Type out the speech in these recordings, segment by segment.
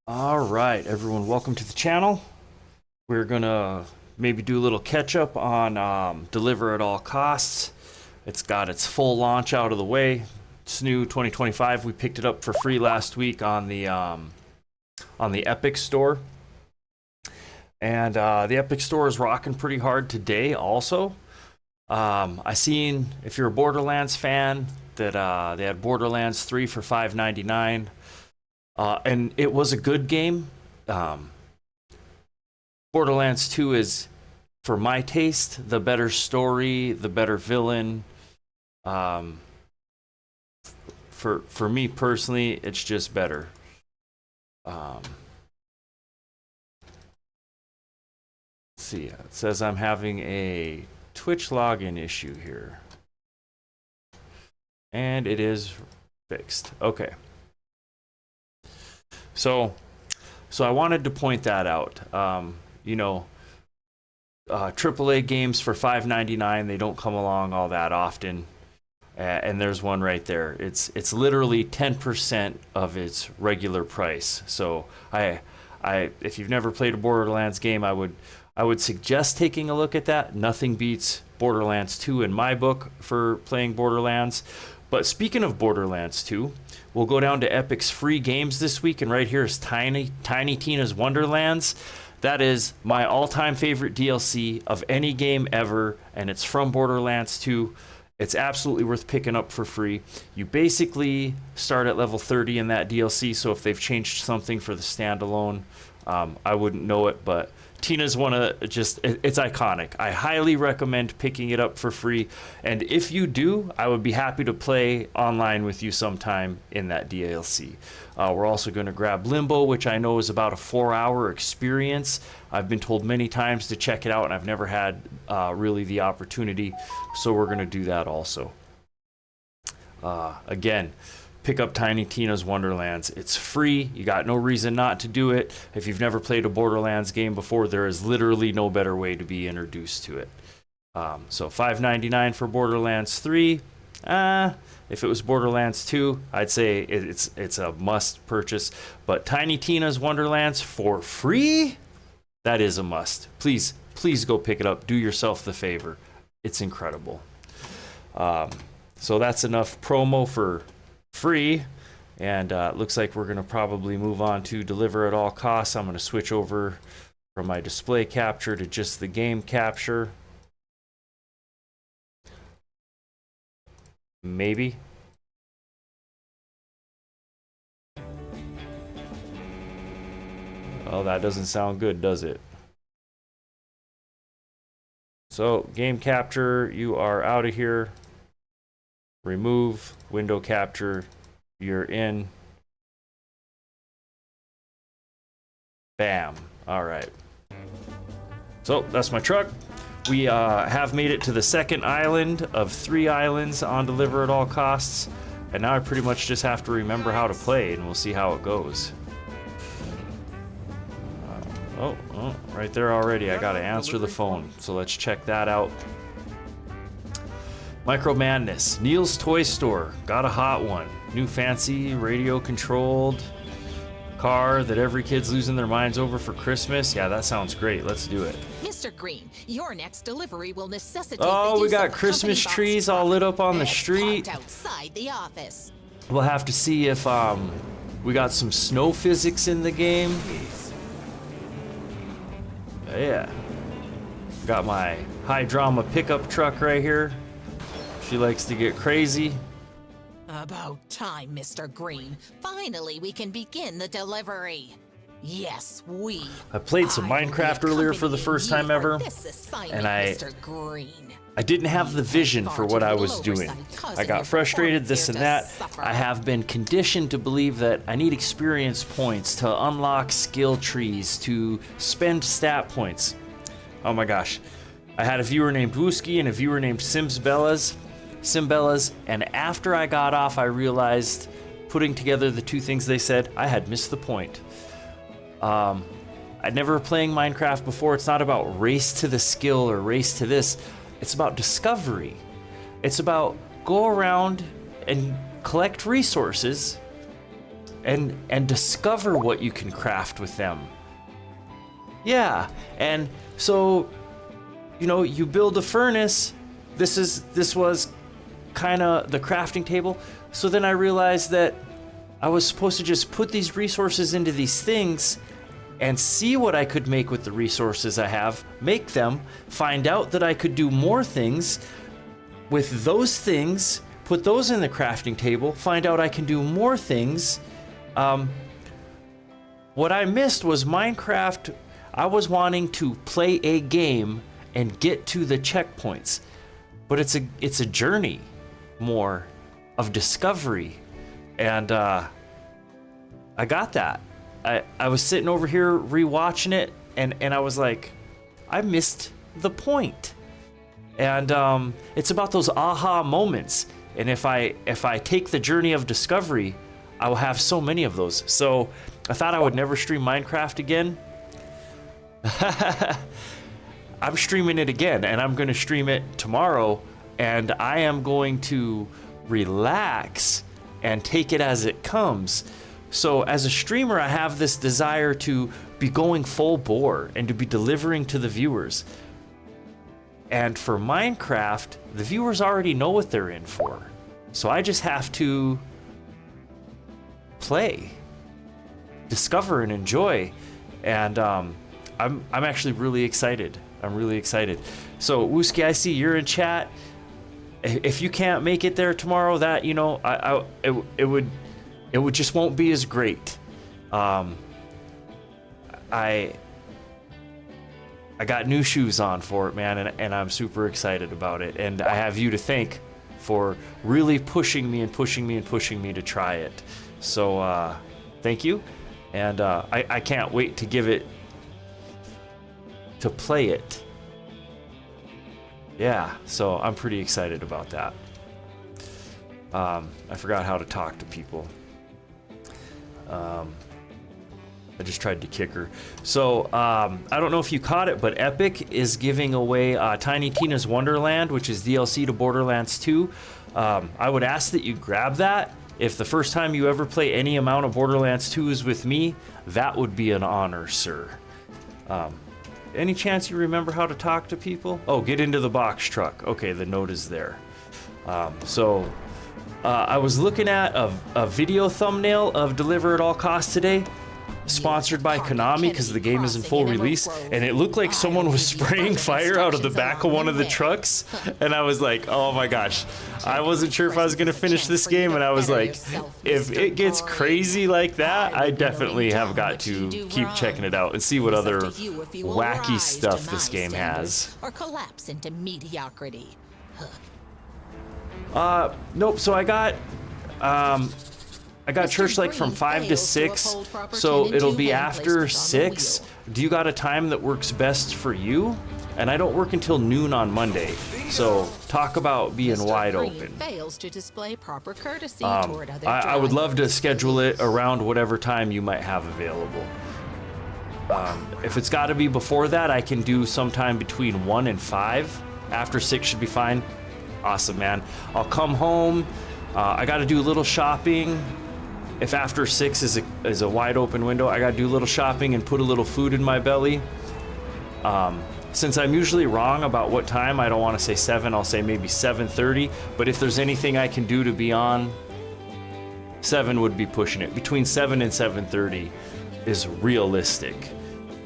All right, everyone, welcome to the channel. We're gonna maybe do a little catch up on Deliver at All Costs. It's got its full launch out of the way. It's new 2025. We picked it up for free last week on the Epic Store, and the Epic Store is rocking pretty hard today. Also, I seen if you're a Borderlands fan that they had Borderlands 3 for $5.99. And it was a good game. Borderlands 2 is, for my taste, the better story, the better villain. For me personally, it's just better. Let's see, it says I'm having a Twitch login issue here. And it is fixed. Okay. So I wanted to point that out. AAA games for $5.99, they don't come along all that often. And there's one right there. It's literally 10% of its regular price. So if you've never played a Borderlands game, I would suggest taking a look at that. Nothing beats Borderlands 2 in my book for playing Borderlands. But speaking of Borderlands 2, we'll go down to Epic's free games this week, and right here is Tiny Tina's Wonderlands. That is my all-time favorite DLC of any game ever, and it's from Borderlands 2. It's absolutely worth picking up for free. You basically start at level 30 in that DLC, so if they've changed something for the standalone, I wouldn't know it, but Tina's it's iconic. I highly recommend picking it up for free. And if you do, I would be happy to play online with you sometime in that DLC. We're also going to grab Limbo, which I know is about a 4-hour experience. I've been told many times to check it out, and I've never had really the opportunity. So we're going to do that also. Again, pick up Tiny Tina's Wonderlands. It's free. You got no reason not to do it. If you've never played a Borderlands game before, there is literally no better way to be introduced to it. So $5.99 for Borderlands 3. If it was Borderlands 2, I'd say it's a must purchase. But Tiny Tina's Wonderlands for free? That is a must. Please go pick it up. Do yourself the favor. It's incredible. So that's enough promo for free, and it looks like we're going to probably move on to Deliver at All Costs. I'm going to switch over from my display capture to just the game capture. Maybe. Oh, that doesn't sound good, does it? So, game capture, you are out of here. Remove window capture, you're in. Bam. All right. So that's my truck. We have made it to the second island of 3 islands on Deliver at All Costs. And now I pretty much just have to remember how to play, and we'll see how it goes. Oh, right there already. I got to answer the phone. So let's check that out. Micro Madness, Neil's Toy Store, got a hot one. New fancy radio controlled car that every kid's losing their minds over for Christmas. Yeah, that sounds great. Let's do it. Mr. Green, your next delivery will necessitate. Oh, we got Christmas trees all lit up on the street. Outside the office. We'll have to see if we got some snow physics in the game. Yeah. Got my high drama pickup truck right here. She likes to get crazy. About time, Mr. Green. Finally, we can begin the delivery. Yes, we. I played some Minecraft earlier for the first time ever, and I didn't have the vision for what I was doing. I got frustrated, this and that. I have been conditioned to believe that I need experience points to unlock skill trees, to spend stat points. Oh my gosh. I had a viewer named Wooski and a viewer named Simbellas, and after I got off, I realized, putting together the two things they said, I had missed the point. I'd never playing Minecraft before. It's not about race to the skill or race to this. It's about discovery. It's about go around and collect resources and discover what you can craft with them. Yeah, and so, you know, you build a furnace. This was kind of the crafting table. So then I realized that I was supposed to just put these resources into these things and see what I could make with the resources I have, make them, find out that I could do more things with those things, put those in the crafting table, find out I can do more things. What I missed was Minecraft. I was wanting to play a game and get to the checkpoints, but it's a journey more of discovery, and I got that. I was sitting over here rewatching it, and I was like, I missed the point. And it's about those aha moments. And if I take the journey of discovery, I will have so many of those. So I thought I would never stream Minecraft again. I'm streaming it again, and I'm going to stream it tomorrow, and I am going to relax and take it as it comes. So as a streamer, I have this desire to be going full bore and to be delivering to the viewers. And for Minecraft, the viewers already know what they're in for. So I just have to play, discover, and enjoy. And I'm actually really excited. I'm really excited. So Wooski, I see you're in chat. If you can't make it there tomorrow, that, you know, it would just won't be as great. I got new shoes on for it, man, and I'm super excited about it. And I have you to thank for really pushing me to try it. So thank you. And I can't wait to play it. Yeah, so I'm pretty excited about that. I forgot how to talk to people. I just tried to kick her. So I don't know if you caught it, but Epic is giving away Tiny Tina's Wonderland, which is DLC to Borderlands 2. I would ask that you grab that. If the first time you ever play any amount of Borderlands 2 is with me, that would be an honor, sir. Any chance you remember how to talk to people? Oh, get into the box truck. Okay, the note is there. I was looking at a video thumbnail of Deliver at All Costs today, sponsored by Konami because the game is in full release, and it looked like someone was spraying fire out of the back of one of the trucks, and I was like, oh my gosh. I wasn't sure if I was going to finish this game, and I was like, if it gets crazy like that, I definitely have got to keep checking it out and see what other wacky stuff this game has. Or collapse into mediocrity. Nope, so I got church like from 5 to 6, so it'll be after 6. Do you got a time that works best for you? And I don't work until noon on Monday, so talk about being wide open. Fails to display proper courtesy toward other I would love to schedule it around whatever time you might have available. If it's got to be before that, I can do sometime between 1 and 5. After 6 should be fine. Awesome, man. I'll come home. I got to do a little shopping. If after 6 is a wide open window, I got to do a little shopping and put a little food in my belly. Since I'm usually wrong about what time, I don't want to say 7, I'll say maybe 7:30. But if there's anything I can do to be on, 7 would be pushing it. Between 7 and 7:30 is realistic.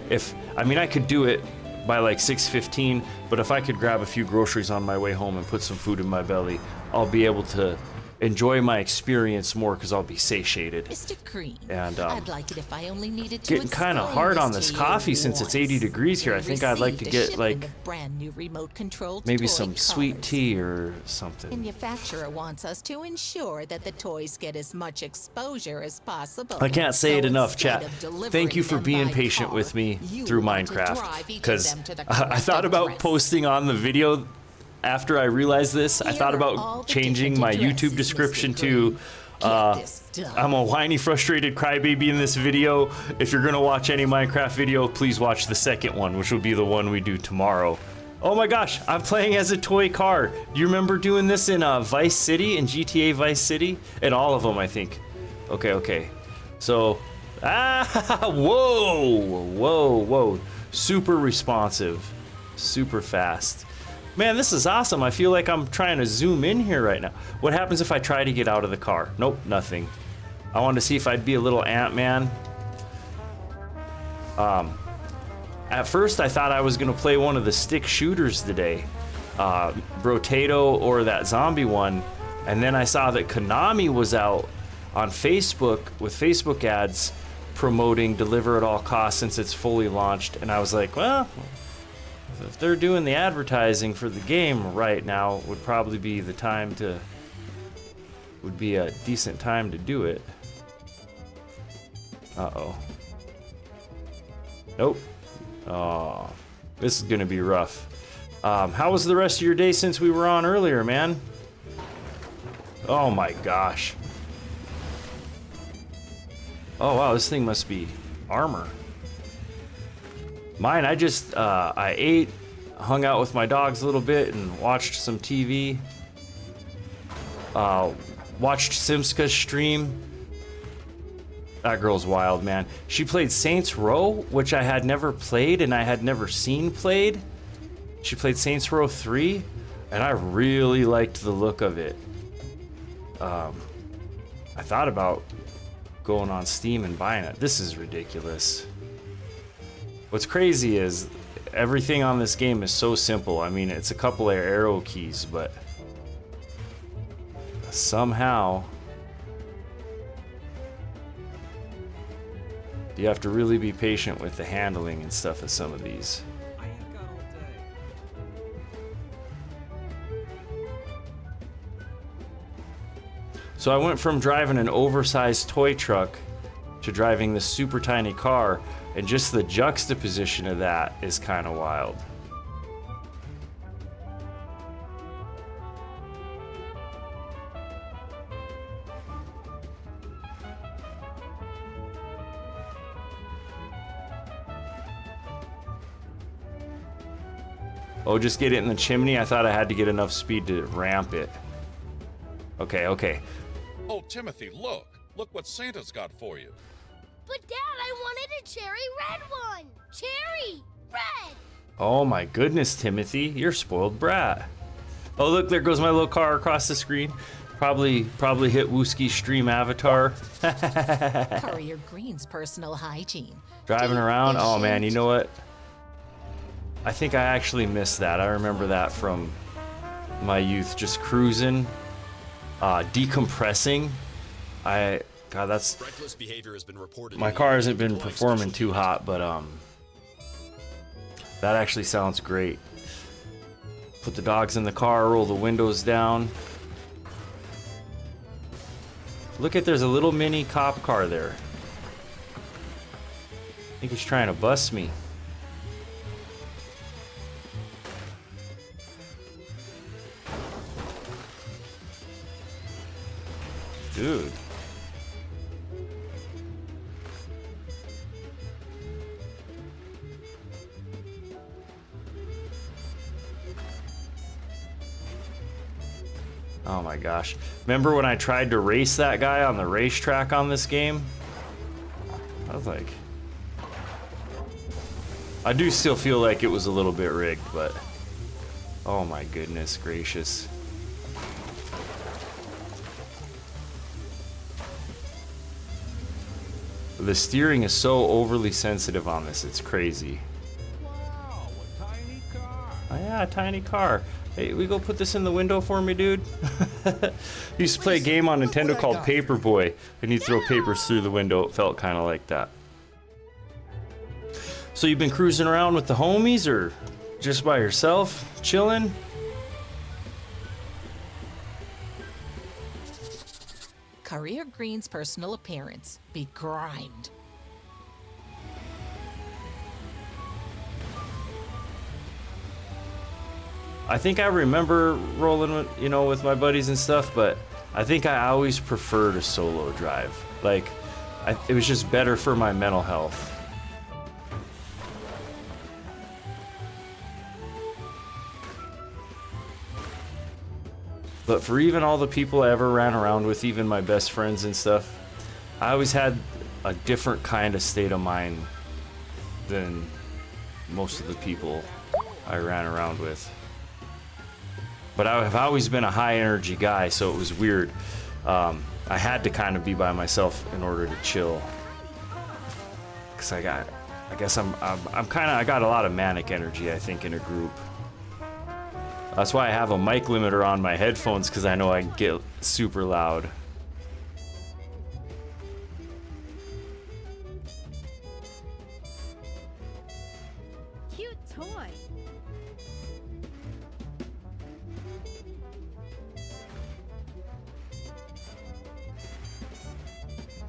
I could do it by like 6:15, but if I could grab a few groceries on my way home and put some food in my belly, I'll be able to enjoy my experience more because I'll be satiated. Mr. Green, and I'd like it if I only needed to getting kind of hard on this coffee since it's 80 degrees here. I think I'd like to get like maybe some sweet tea or something. Manufacturer wants us to ensure that the toys get as much exposure as possible. I can't say it enough, chat. Thank you for being patient with me through Minecraft, because I thought about posting on the video. After I realized this, I thought about changing my YouTube description to I'm a whiny, frustrated crybaby in this video. If you're gonna watch any Minecraft video, please watch the second one, which will be the one we do tomorrow. Oh my gosh, I'm playing as a toy car. Do you remember doing this in Vice City, in GTA Vice City? In all of them, I think. Okay. So, whoa. Super responsive, super fast. Man, this is awesome. I feel like I'm trying to zoom in here right now. What happens if I try to get out of the car? Nope, nothing. I wanted to see if I'd be a little Ant-Man. At first, I thought I was going to play one of the stick shooters today. Brotato or that zombie one. And then I saw that Konami was out on Facebook with Facebook ads promoting Deliver at All Costs since it's fully launched. And I was like, well, if they're doing the advertising for the game right now, would probably be the time to, would be a decent time to do it. Uh-oh. Nope. Oh, this is gonna be rough. How was the rest of your day since we were on earlier, man? Oh my gosh. Oh wow, this thing must be armor. Mine, I just, I ate, hung out with my dogs a little bit and watched some TV. Watched Simska's stream. That girl's wild, man. She played Saints Row, which I had never played and I had never seen played. She played Saints Row 3, and I really liked the look of it. I thought about going on Steam and buying it. This is ridiculous. What's crazy is everything on this game is so simple. I mean, it's a couple of arrow keys, but somehow you have to really be patient with the handling and stuff of some of these. So I went from driving an oversized toy truck to driving this super tiny car, and just the juxtaposition of that is kind of wild. Oh, just get it in the chimney? I thought I had to get enough speed to ramp it. Okay. Oh, Timothy, look! Look what Santa's got for you. But Dad, I wanted a cherry red one! Cherry red! Oh my goodness, Timothy, you're a spoiled brat. Oh look, there goes my little car across the screen. Probably hit Wooski's stream avatar. Courier Green's personal hygiene. Driving around, oh man, you know what? I think I actually missed that. I remember that from my youth, just cruising. Decompressing. God, that's Reckless behavior has been reported. My car hasn't been performing too hot, but that actually sounds great. Put the dogs in the car, roll the windows down. Look at, there's a little mini cop car there. I think he's trying to bust me. Dude. Oh my gosh. Remember when I tried to race that guy on the racetrack on this game? I was like... I do still feel like it was a little bit rigged, but... Oh my goodness gracious. The steering is so overly sensitive on this, it's crazy. Wow, a tiny car. Oh yeah, a tiny car. Hey, we go put this in the window for me, dude? Used to play a game on Nintendo called Paperboy, and you'd throw papers through the window. It felt kind of like that. So you've been cruising around with the homies, or just by yourself, chilling? Courier Green's personal appearance be grimed. I think I remember rolling with, with my buddies and stuff, but I think I always preferred a solo drive. Like, it was just better for my mental health. But for even all the people I ever ran around with, even my best friends and stuff, I always had a different kind of state of mind than most of the people I ran around with. But I've always been a high energy guy, so it was weird. I had to kind of be by myself in order to chill. Cause I got a lot of manic energy, I think, in a group. That's why I have a mic limiter on my headphones, because I know I can get super loud. Cute toy.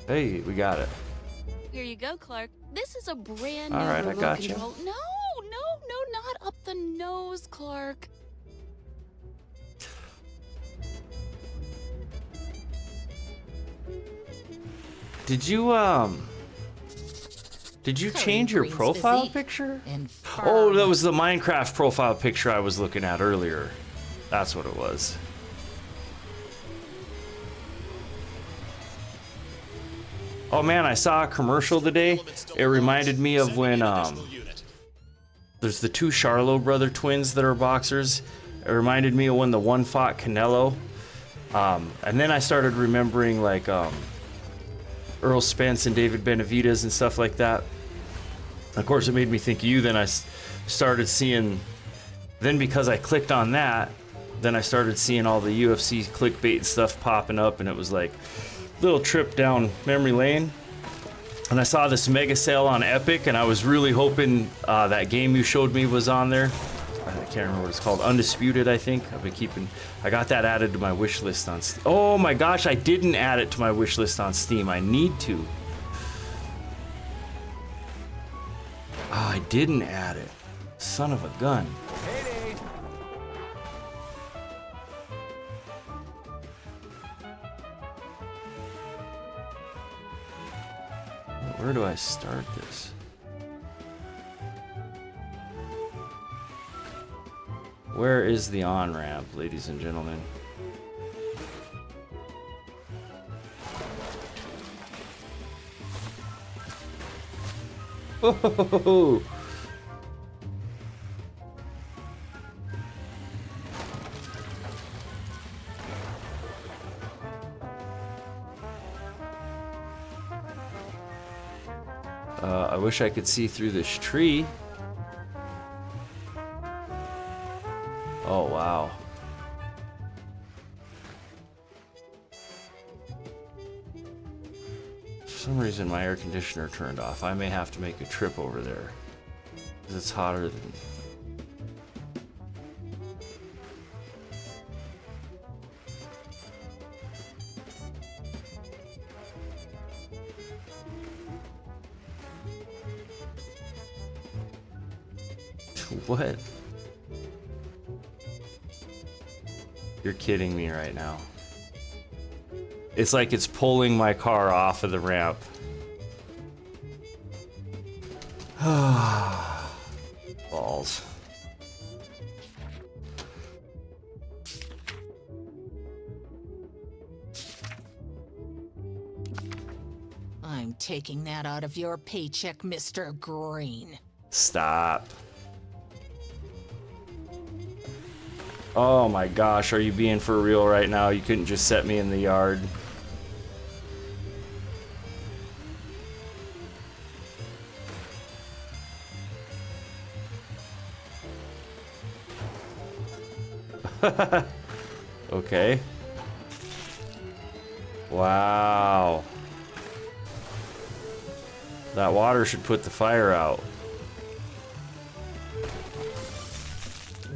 Hey, we got it. Here you go, Clark. This is a brand new All right, I remote got you. control. No, not up the nose, Clark. Did you change your Green's profile physique picture? and Oh, firm. that was the Minecraft profile picture I was looking at earlier. That's what it was. Oh man, I saw a commercial today. It reminded me of when there's the two Charlo brother twins that are boxers. It reminded me of when the one fought Canelo. And then I started remembering like Earl Spence and David Benavidez and stuff like that. Of course, it made me think of you. Then I started seeing. Then because I clicked on that, then I started seeing all the UFC clickbait and stuff popping up, and it was like little trip down memory lane. And I saw this mega sale on Epic, and I was really hoping that game you showed me was on there. I can't remember what it's called. Undisputed, I think. I got that added to my wish list on Steam. Oh my gosh, I didn't add it to my wish list on Steam. I need to. Oh, I didn't add it. Son of a gun. Where do I start this? Where is the on-ramp, ladies and gentlemen? Oh! I wish I could see through this tree. Oh, wow. For some reason, my air conditioner turned off. I may have to make a trip over there, 'cause it's hotter than... What? You're kidding me right now. It's like it's pulling my car off of the ramp. Balls. I'm taking that out of your paycheck, Mr. Green. Stop. Oh my gosh, are you being for real right now? You couldn't just set me in the yard. Okay. Wow. That water should put the fire out.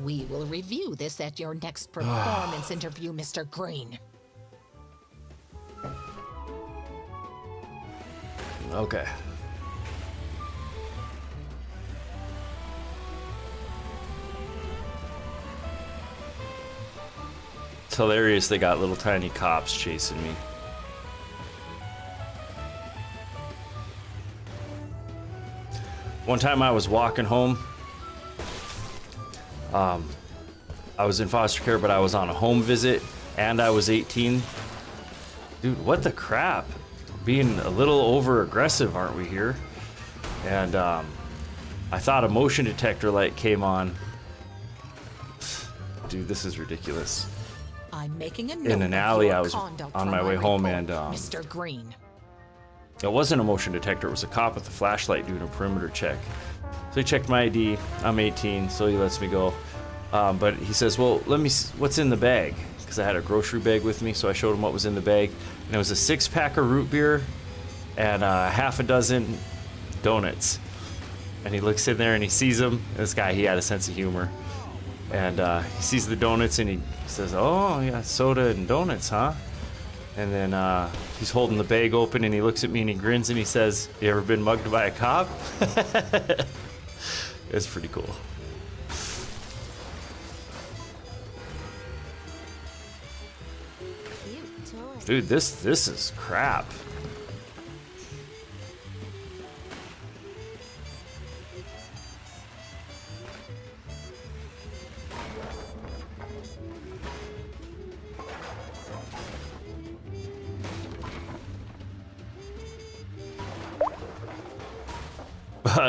We will review this at your next performance interview, Mr. Green. Okay. It's hilarious they got little tiny cops chasing me. One time I was walking home. I was in foster care, but I was on a home visit, and I was 18. Dude, what the crap? being a little over aggressive, aren't we here? And I thought a motion detector light came on. Dude, this is ridiculous. I'm making a In note an of alley, your I was conduct on for my way home, report, and Mr. Green. it wasn't a motion detector. It was a cop with a flashlight doing a perimeter check. So he checked my ID. I'm 18, so he lets me go. But he says, well, let me see what's in the bag. Because I had a grocery bag with me, so I showed him what was in the bag. And it was a 6-pack of root beer and half a dozen donuts. And he looks in there and he sees them. This guy, he had a sense of humor. And he sees the donuts and he says, oh, yeah, soda and donuts, huh? And then he's holding the bag open and he looks at me and he grins and he says, you ever been mugged by a cop? It's pretty cool. Cute toy. Dude, this is crap.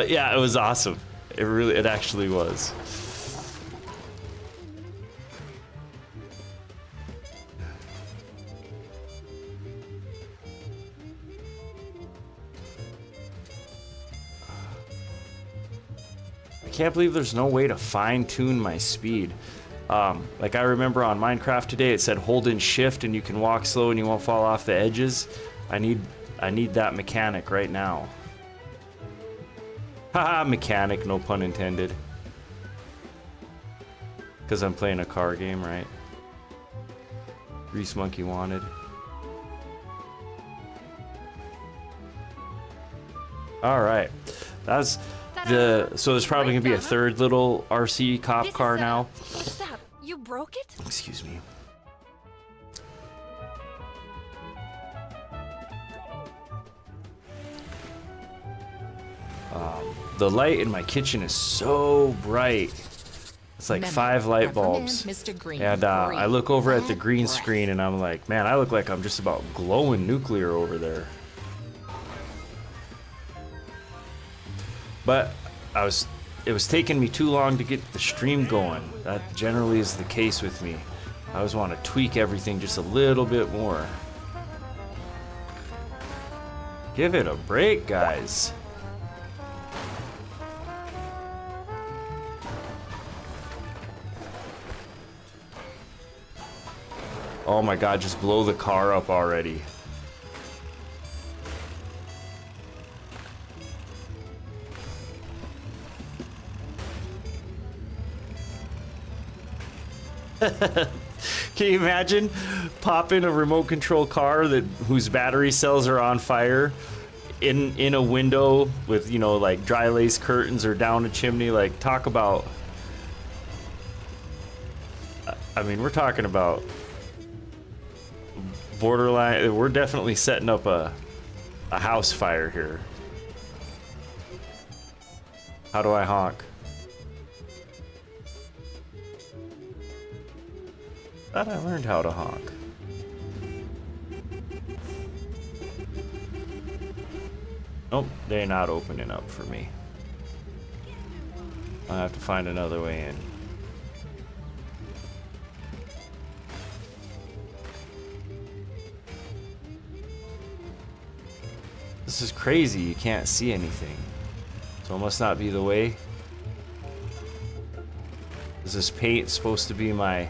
Yeah, it was awesome. It actually was. I can't believe there's no way to fine-tune my speed. Like I remember on Minecraft today, it said hold in shift and you can walk slow and you won't fall off the edges. I need that mechanic right now. Haha, mechanic, no pun intended. Because I'm playing a car game, right? Grease Monkey wanted. Alright. That's so there's probably gonna be a third little RC cop car now. Stop. You broke it? Excuse me. The light in my kitchen is so bright. It's like 5 light bulbs. Mr. Green. And I look over at the Bad green breath. screen and I'm like, man, I look like I'm just about glowing nuclear over there. But it was taking me too long to get the stream going. That generally is the case with me. I always want to tweak everything just a little bit more. Give it a break, guys. Oh my god, just blow the car up already. Can you imagine popping a remote control car whose battery cells are on fire in a window with, you know, like dry lace curtains or down a chimney? Like, talk about, I mean, we're talking about borderline. We're definitely setting up a house fire here. How do I honk? Thought I learned how to honk. Nope, they're not opening up for me. I'll have to find another way in. This is crazy, you can't see anything. So it must not be the way. Is this paint supposed to be my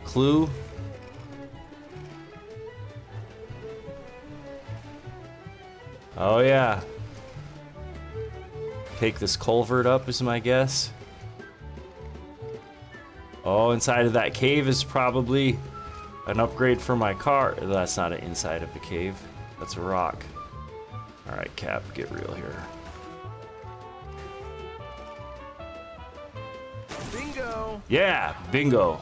clue? Oh yeah. Take this culvert up is my guess. Oh, inside of that cave is probably an upgrade for my car. That's not an inside of the cave. That's a rock. Alright, Cap, get real here. Bingo! Yeah, bingo.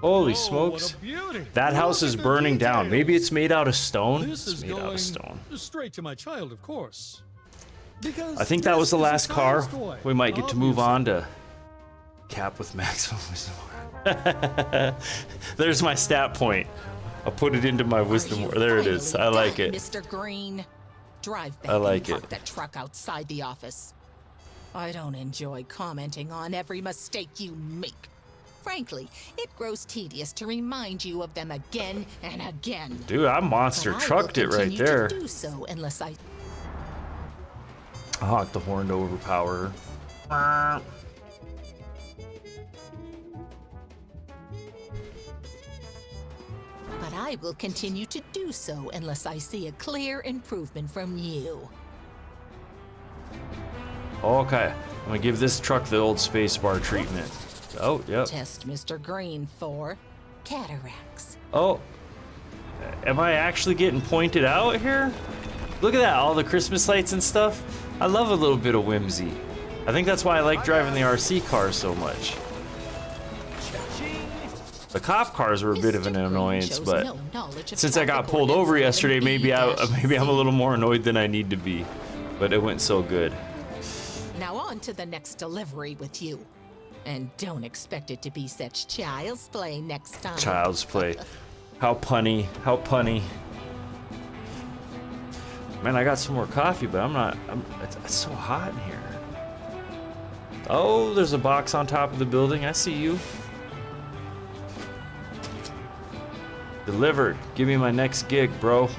Holy Oh, smokes. what a beauty. That house Look is at the burning down. Maybe details. it's made out of stone. This It's is made out going of stone. straight to my child, of course. Because I think that was the this is last a car. child's toy, We might get to move obviously. on to Cap with maximum wisdom. There's my stat point. I'll put it into my wisdom. There it is. I like it. Mr. Green. Drive back I like and park it. that truck outside the office. I don't enjoy commenting on every mistake you make. Frankly, it grows tedious to remind you of them again and again. Dude, I monster But I will trucked it right continue to there. do so unless I I honked the horn to overpower her. But I will continue to do so unless I see a clear improvement from you. Okay, I'm gonna give this truck the old spacebar treatment. Oh, yep. Test Mr. Green for cataracts. Oh, am I actually getting pointed out here? Look at that, all the Christmas lights and stuff. I love a little bit of whimsy. I think that's why I like driving the RC cars so much. The cop cars were a bit of an Mr. Green annoyance, shows but no knowledge of since I got traffic pulled over ordinance yesterday, maybe I'm a little more annoyed than I need to be. But it went so good. Now on to the next delivery with you. And don't expect it to be such child's play next time. Child's play. How punny, how punny. Man, I got some more coffee, but it's so hot in here. Oh, there's a box on top of the building. I see you. Delivered. Give me my next gig, bro.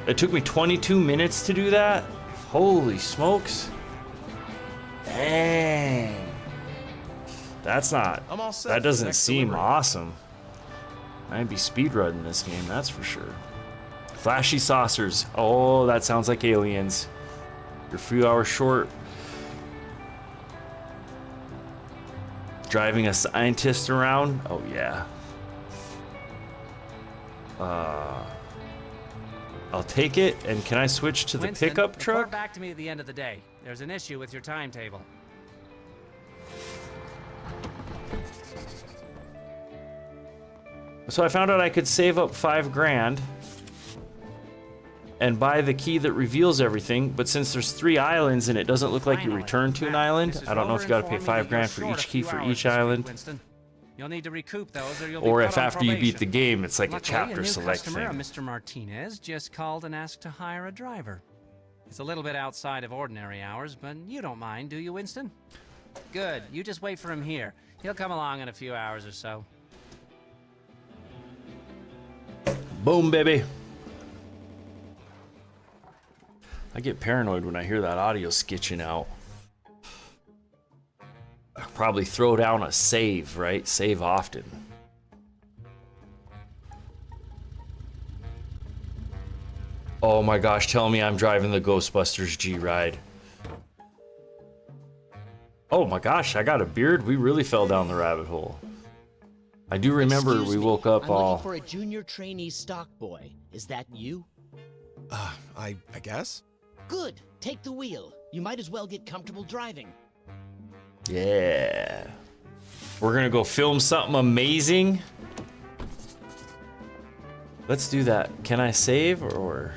It took me 22 minutes to do that? Holy smokes. Dang. That's not, that doesn't seem awesome. I'd be speedrunning this game, that's for sure. Flashy saucers. Oh, that sounds like aliens. You're a few hours short. Driving a scientist around? Oh, yeah. I'll take it, and can I switch to the Winston, pickup report truck? back to me at the end of the day. There's an issue with your timetable. So I found out I could save up 5 grand and buy the key that reveals everything, but since there's 3 islands and it doesn't look like you Finally. return to an Now, island, Mrs. I don't know if you gotta pay Rover informed 5 me that grand you're for short each a key few for hours each this week, island, Winston. You'll need to recoup those or you'll be or put if on after you beat the probation. game, it's like a Luckily, chapter new select customer, a thing. Mr. Martinez, just called and asked to hire a driver. It's a little bit outside of ordinary hours, but you don't mind, do you, Winston? Good. You just wait for him here. He'll come along in a few hours or so. Boom, baby. I get paranoid when I hear that audio skitching out. I'll probably throw down a save, right? Save often. Oh my gosh, tell me I'm driving the Ghostbusters G ride. Oh my gosh, I got a beard. We really fell down the rabbit hole. I do remember Excuse we me, woke up I'm all... looking for a junior trainee stock boy. Is that you? I guess? Good. Take the wheel. You might as well get comfortable driving. Yeah. We're gonna go film something amazing. Let's do that. Can I save or...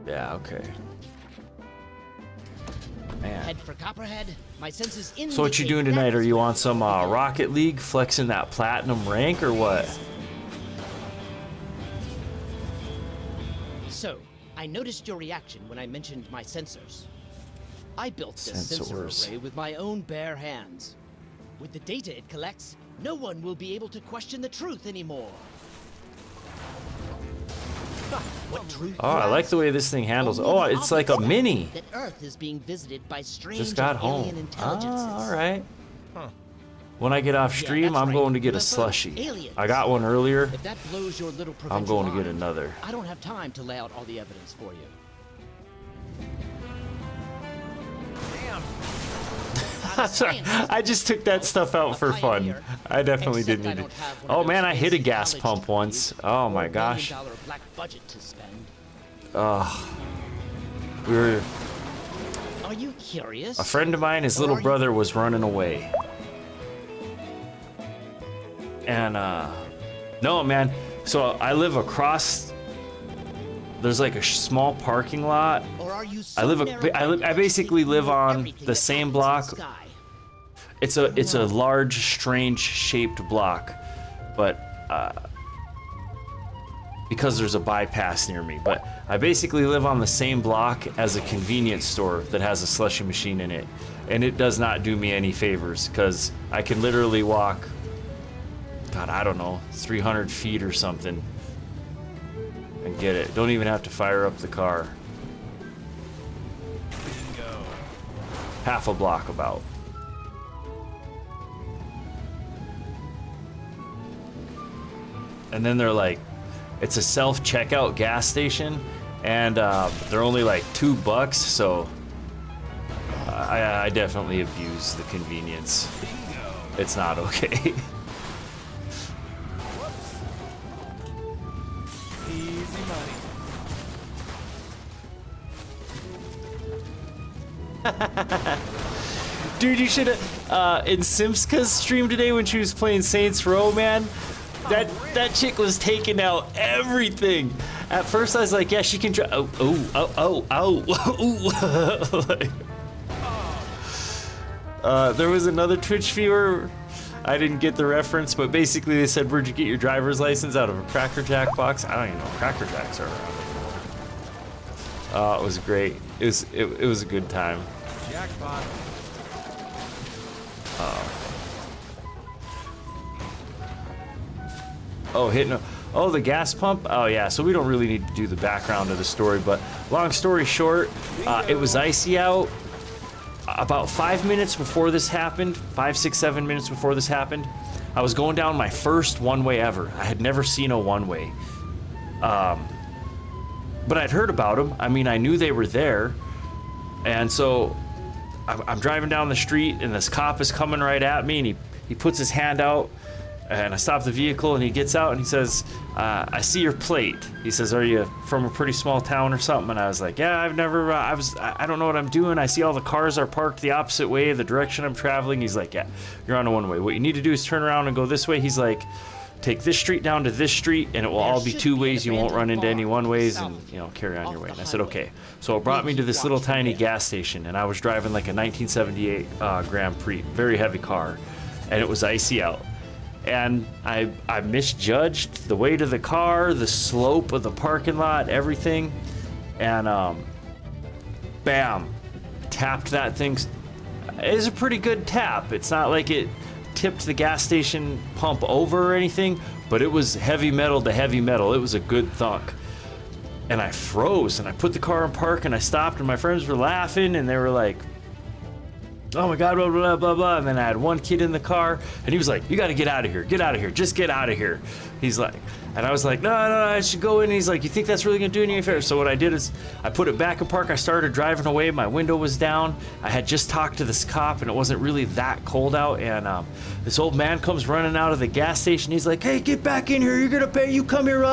Yeah, okay. Man. Head for Copperhead. My senses in. So what you doing tonight? Are you on some Rocket League flexing that platinum rank or what? So, I noticed your reaction when I mentioned my sensors. I built this sensor Sensors. array with my own bare hands. With the data it collects, no one will be able to question the truth anymore. What truth? Oh, I like the way this thing handles. Only Oh, the it's like a obvious mini. That Earth is being visited by strange Just got alien home. intelligences. Ah, all right. When I get off Yeah, stream, that's I'm right. going to get a UFOs, slushy. aliens. I got one earlier. If that blows your little I'm provincial going to get mind, another. I don't have time to lay out all the evidence for you. Sorry, I just took that stuff out for fun. I definitely Except didn't I need it. don't have one Oh of man, those I hit a fancy gas college pump once. degrees Oh or my a gosh. $1 million black budget to spend. We were... Are you curious? A friend of mine, his Or little are you- brother was running away. And no, man. So I live across. There's like a small parking lot. Or are you I basically live on the same block. It's a large, strange shaped block, but because there's a bypass near me. But I basically live on the same block as a convenience store that has a slushie machine in it, and it does not do me any favors because I can literally walk, God, I don't know, 300 feet or something and get it. Don't even have to fire up the car. Bingo. Half a block about. And then they're like, it's a self-checkout gas station, and they're only like $2, so I definitely abuse the convenience. It's not okay. Easy money. Dude, you should have in Simska's stream today when she was playing Saints Row, man. That chick was taking out everything. At first I was like, yeah, she can drive. There was another Twitch viewer. I didn't get the reference, but basically they said, where'd you get your driver's license? Out of a Cracker Jack box? I don't even know if Cracker Jacks are around anymore. It was great. It was a good time. Jackpot. Oh, oh, the gas pump? Oh, yeah, so we don't really need to do the background of the story, but long story short, it was icy out. About 5 minutes before this happened, 5, 6, 7 minutes before this happened, I was going down my first one-way ever. I had never seen a one-way. But I'd heard about them. I mean, I knew they were there. And so I'm driving down the street, and this cop is coming right at me, and he puts his hand out. And I stop the vehicle, and he gets out, and he says, I see your plate. He says, are you from a pretty small town or something? And I was like, yeah, I've never, I don't know what I'm doing. I see all the cars are parked the opposite way, the direction I'm traveling. He's like, yeah, you're on a one-way. What you need to do is turn around and go this way. He's like, take this street down to this street, and it will all be two ways. You won't run into any one ways, and, you know, carry on your way. And I said, okay. So it brought me to this little tiny gas station, and I was driving like a 1978 Grand Prix, very heavy car, and it was icy out. And I misjudged the weight of the car, the slope of the parking lot, everything. And bam, tapped that thing. It was a pretty good tap. It's not like it tipped the gas station pump over or anything, but it was heavy metal to heavy metal. It was a good thunk. And I froze, and I put the car in park, and I stopped, and my friends were laughing, and they were like, oh my God, blah, blah, blah, blah. And then I had one kid in the car, and he was like, you got to get out of here. Get out of here. Just get out of here. He's like, and I was like, no, I should go in. And he's like, you think that's really going to do any favor? So what I did is I put it back in park. I started driving away. My window was down. I had just talked to this cop, and it wasn't really that cold out. And this old man comes running out of the gas station. He's like, hey, get back in here. You're going to pay. You come here.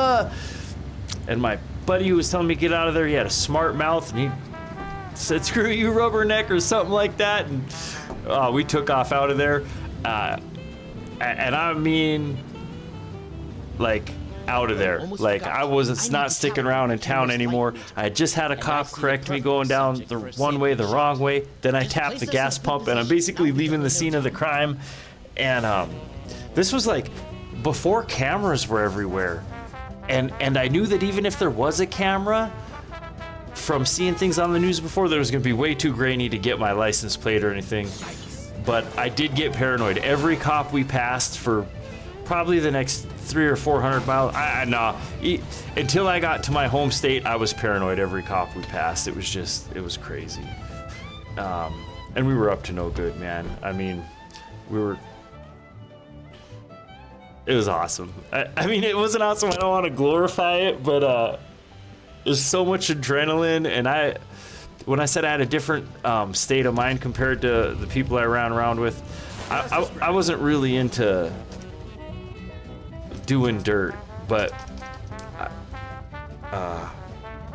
And my buddy who was telling me to get out of there, he had a smart mouth, and he said, screw you, rubberneck, or something like that, and we took off out of there, and I mean, like, out of there. Like, I was not sticking around in town anymore. I had just had a cop correct me going down the one way, the wrong way, then I tapped the gas pump, and I'm basically leaving the scene of the crime, and this was like before cameras were everywhere, and I knew that even if there was a camera, from seeing things on the news before, that it was going to be way too grainy to get my license plate or anything. But I did get paranoid. Every cop we passed for probably the next 300 or 400 miles, until I got to my home state, I was paranoid every cop we passed. It was crazy. And we were up to no good, man. I mean, it was awesome. I mean, it wasn't awesome. I don't want to glorify it, but there's so much adrenaline, and when I said I had a different state of mind compared to the people I ran around with, I wasn't really into doing dirt, but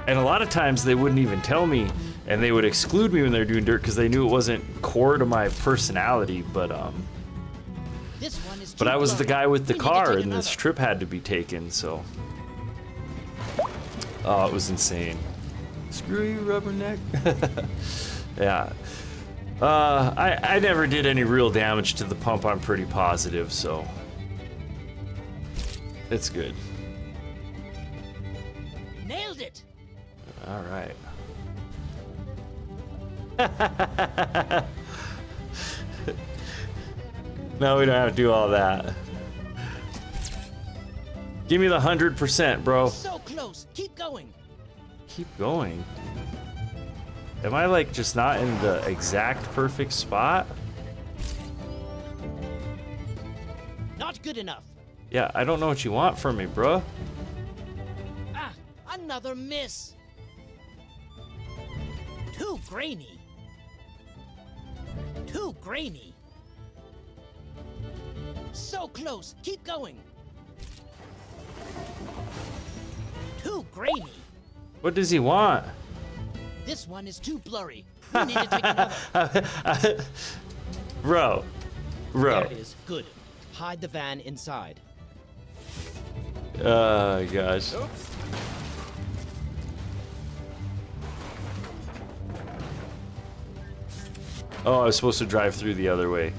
and a lot of times they wouldn't even tell me, and they would exclude me when they're doing dirt because they knew it wasn't core to my personality. But This one is But too I was the blurry. guy with the We need to car, take and this another. trip had to be taken, so. Oh, it was insane. Screw you, Rubberneck. Yeah. I never did any real damage to the pump. I'm pretty positive, so. It's good. Nailed it. All right. No, we don't have to do all that. Give me the 100%, bro. So close. Keep going. Keep going. Am I like just not in the exact perfect spot? Not good enough. Yeah, I don't know what you want from me, bro. Ah, another miss. Too grainy. Too grainy. So close. Keep going. Too grainy. What does he want? This one is too blurry. We need to take another. Bro. There it is. Good. Hide the van inside. Gosh. Oops. Oh, I was supposed to drive through the other way.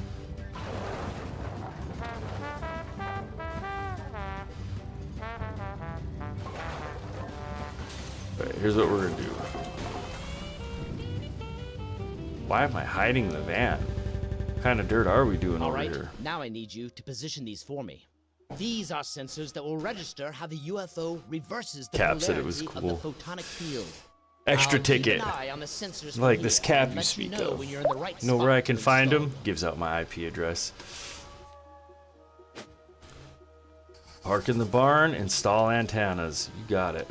Alright, here's what we're gonna do. Why am I hiding the van? What kind of dirt are we doing All over right. here? Now I need you to position these for me. These are sensors that will register how the UFO reverses the Cap said it was polarity of the cool. photonic field. Extra I'll ticket. Keep an eye on the sensors Like from this here cap and you let speak know of. when you're in the right Know where I spot can to find install him? Gives out my IP address. Park in the barn, install antennas. You got it.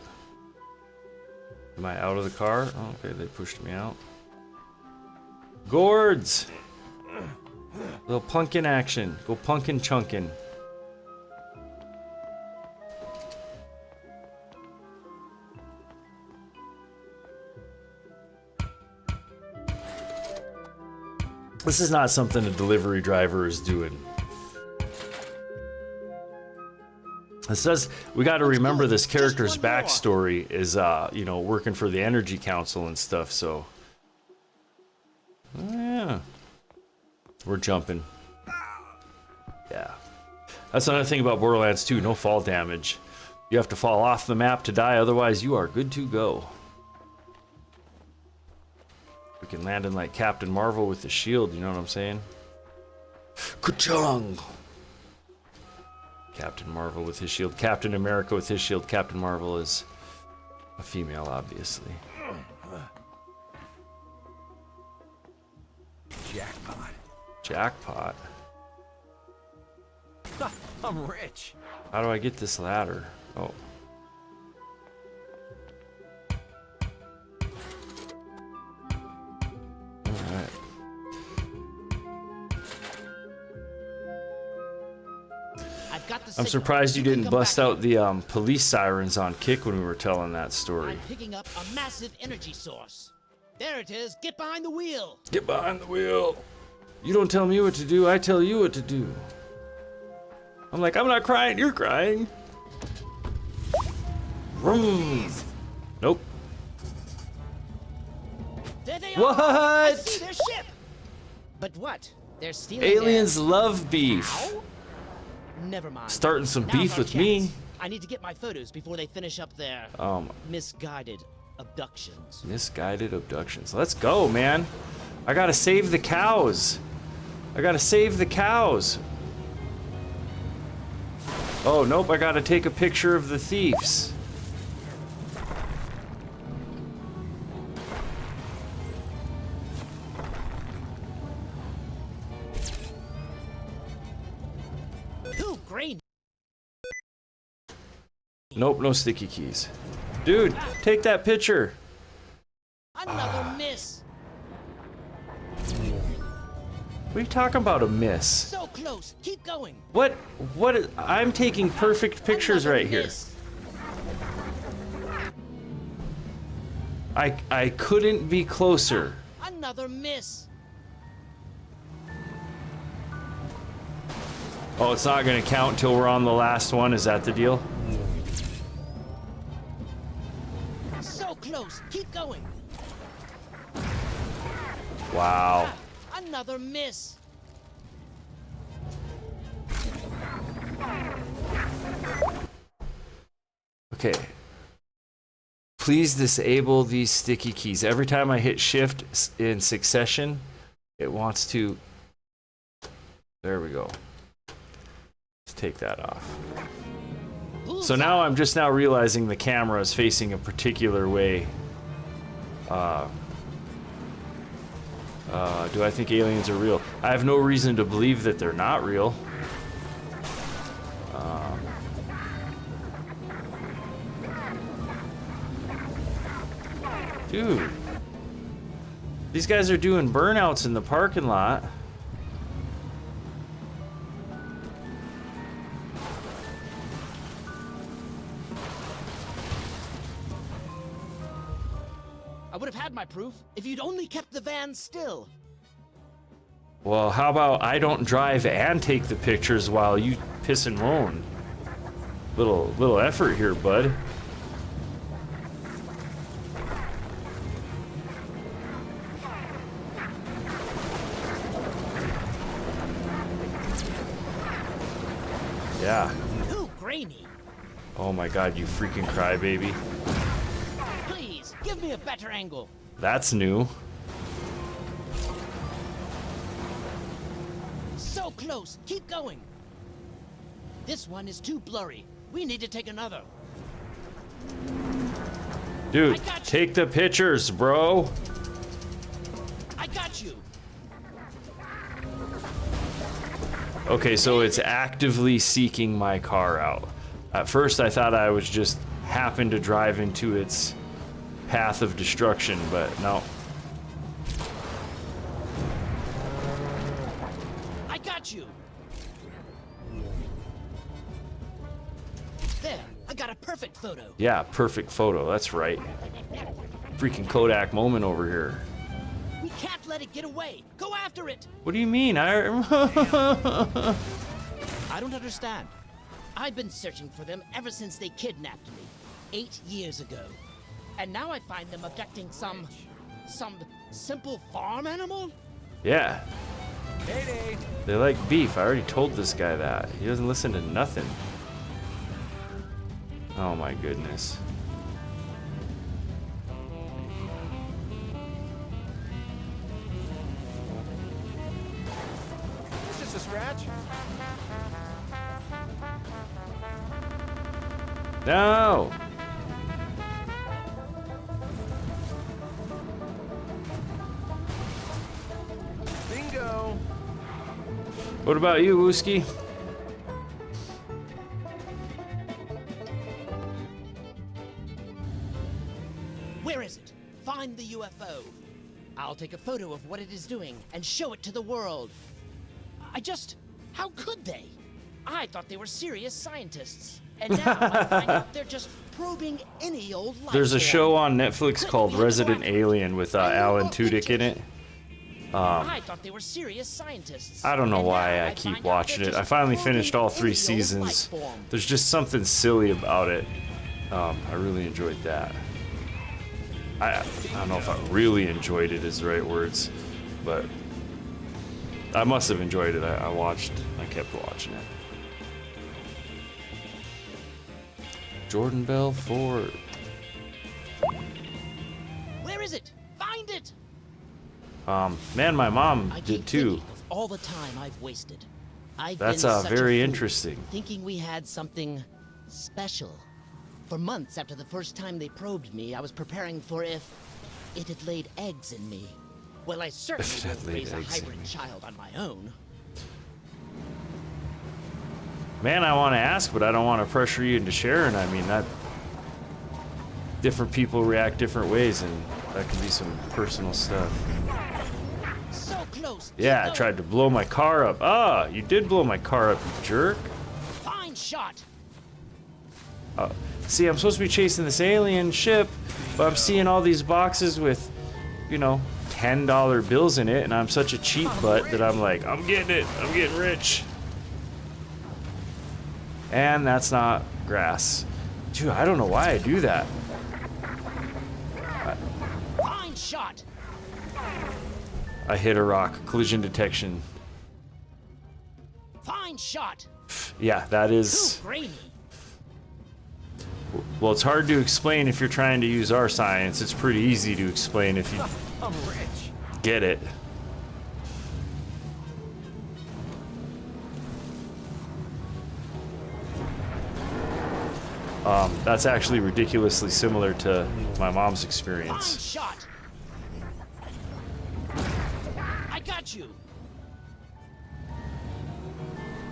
Am I out of the car? Oh, okay, they pushed me out. Gourds! Little pumpkin action. Go pumpkin chunkin'. This is not something a delivery driver is doing. It says we got to remember this character's backstory is, you know, working for the Energy Council and stuff. So, oh, yeah, we're jumping. Yeah, that's another thing about Borderlands 2. No fall damage. You have to fall off the map to die. Otherwise, you are good to go. We can land in like Captain Marvel with the shield. You know what I'm saying? Ka-chung! Captain Marvel with his shield. Captain America with his shield. Captain Marvel is a female, obviously. Jackpot. Jackpot. I'm rich. How do I get this ladder? Oh. Alright. I've got the I'm signal. surprised you can didn't come bust back out the police sirens on Kick when we were telling that story. I'm picking up a massive energy source. There it is. Get behind the wheel. Get behind the wheel. You don't tell me what to do, I tell you what to do. I'm like, I'm not crying, you're crying. Vroom. Nope. There they What? are. I see their ship. But what? They're stealing Aliens their... love beef. Ow? Never mind. Starting some Now's beef our with chance. me. I need to get my photos before they finish up their misguided abductions. Misguided abductions. Let's go, man. I gotta save the cows. I gotta save the cows. Oh, nope, I gotta take a picture of the thieves. Too grainy. Nope, no sticky keys. Dude, take that picture. Another miss. What are you talking about, a miss? So close. Keep going. What I'm taking perfect pictures Another right here. miss. I couldn't be closer. Another miss. Oh, it's not gonna count till we're on the last one. Is that the deal? So close. Keep going. Wow. Ah, another miss. Okay. Please disable these sticky keys. Every time I hit shift in succession, it wants to... There we go. Let's take that off. So now I'm just now realizing the camera is facing a particular way. Do I think aliens are real? I have no reason to believe that they're not real. Dude, these guys are doing burnouts in the parking lot. I would have had my proof if you'd only kept the van still. Well, how about I don't drive and take the pictures while you piss and moan? Little effort here, bud. Yeah. Ooh, grainy. Oh my god, you freaking crybaby. Please, give me a better angle. That's new. So close. Keep going. This one is too blurry. We need to take another. Dude, take the pictures, bro. I got you. Okay, so it's actively seeking my car out. At first I thought I was just happened to drive into its path of destruction, but no. I got you. There, I got a perfect photo. Yeah, perfect photo, that's right. Freaking Kodak moment over here. We can't let it get away. Go after it. What do you mean? I don't understand. I've been searching for them ever since they kidnapped me 8 years ago. And now I find them abducting some simple farm animal? Yeah. They like beef. I already told this guy that. He doesn't listen to nothing. Oh my goodness. It's just a scratch. No! Bingo. What about you, Wooski? Where is it? Find the UFO. I'll take a photo of what it is doing and show it to the world. How could they? I thought they were serious scientists. And now I find out they're just probing any old life There's a form. show on Netflix called Resident Alien with Alan Tudyk in it. I thought they were serious scientists. I don't know And why now I keep find out watching they're it. I just finally probing finished all 3 any old seasons. life form. There's just something silly about it. I really enjoyed that. I don't know if I really enjoyed it is the right words, but I must have enjoyed it. I kept watching it. Jordan Belfort. Where is it? Find it! Man, my mom I did keep too. thinking of all the time I've wasted. That's been such a very fool, interesting. Thinking we had something special. For months after the first time they probed me, I was preparing for if it had laid eggs in me. Well, I certainly If it had won't laid raise a eggs in hybrid me. child on my own. Man, I want to ask, but I don't want to pressure you into sharing. I mean, different people react different ways, and that can be some personal stuff. So close. Yeah, I tried to blow my car up. Ah, you did blow my car up, you jerk. Fine shot. See, I'm supposed to be chasing this alien ship, but I'm seeing all these boxes with, $10 bills in it, and I'm such a cheap butt that I'm like, I'm getting it. I'm getting rich. And that's not grass. Dude, I don't know why I do that. Fine shot. I hit a rock. Collision detection. Fine shot. Yeah, that is... Too grainy. Well, it's hard to explain if you're trying to use our science. It's pretty easy to explain if you I'm rich. get it. That's actually ridiculously similar to my mom's Fine experience. shot. I got you.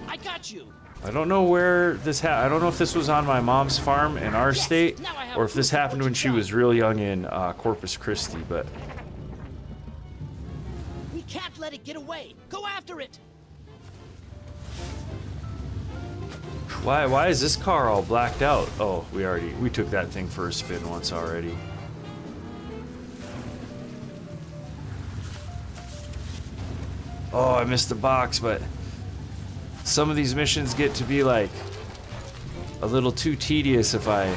I got you. I don't know where this I don't know if this was on my mom's farm in our state, now I have or if this proof of happened what when you've she done. was real young in Corpus Christi, but We can't let it get away. Go after it. why is this car all blacked out? Oh, we took that thing for a spin once already. Oh, I missed the box, but some of these missions get to be like a little too tedious if I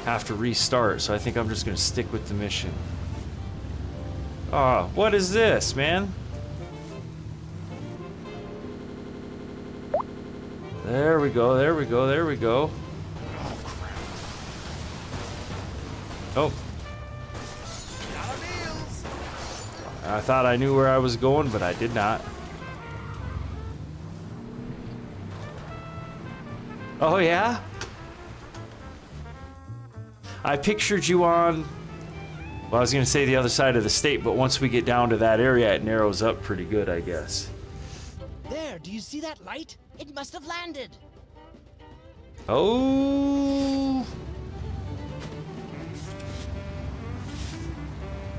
have to restart, so I think I'm just gonna stick with the mission. Oh, what is this, man? There we go, there we go, there we go. Oh. I thought I knew where I was going, but I did not. Oh, yeah? I pictured you on, well, I was going to say the other side of the state, but once we get down to that area, it narrows up pretty good, I guess. There, do you see that light? It must have landed. Oh.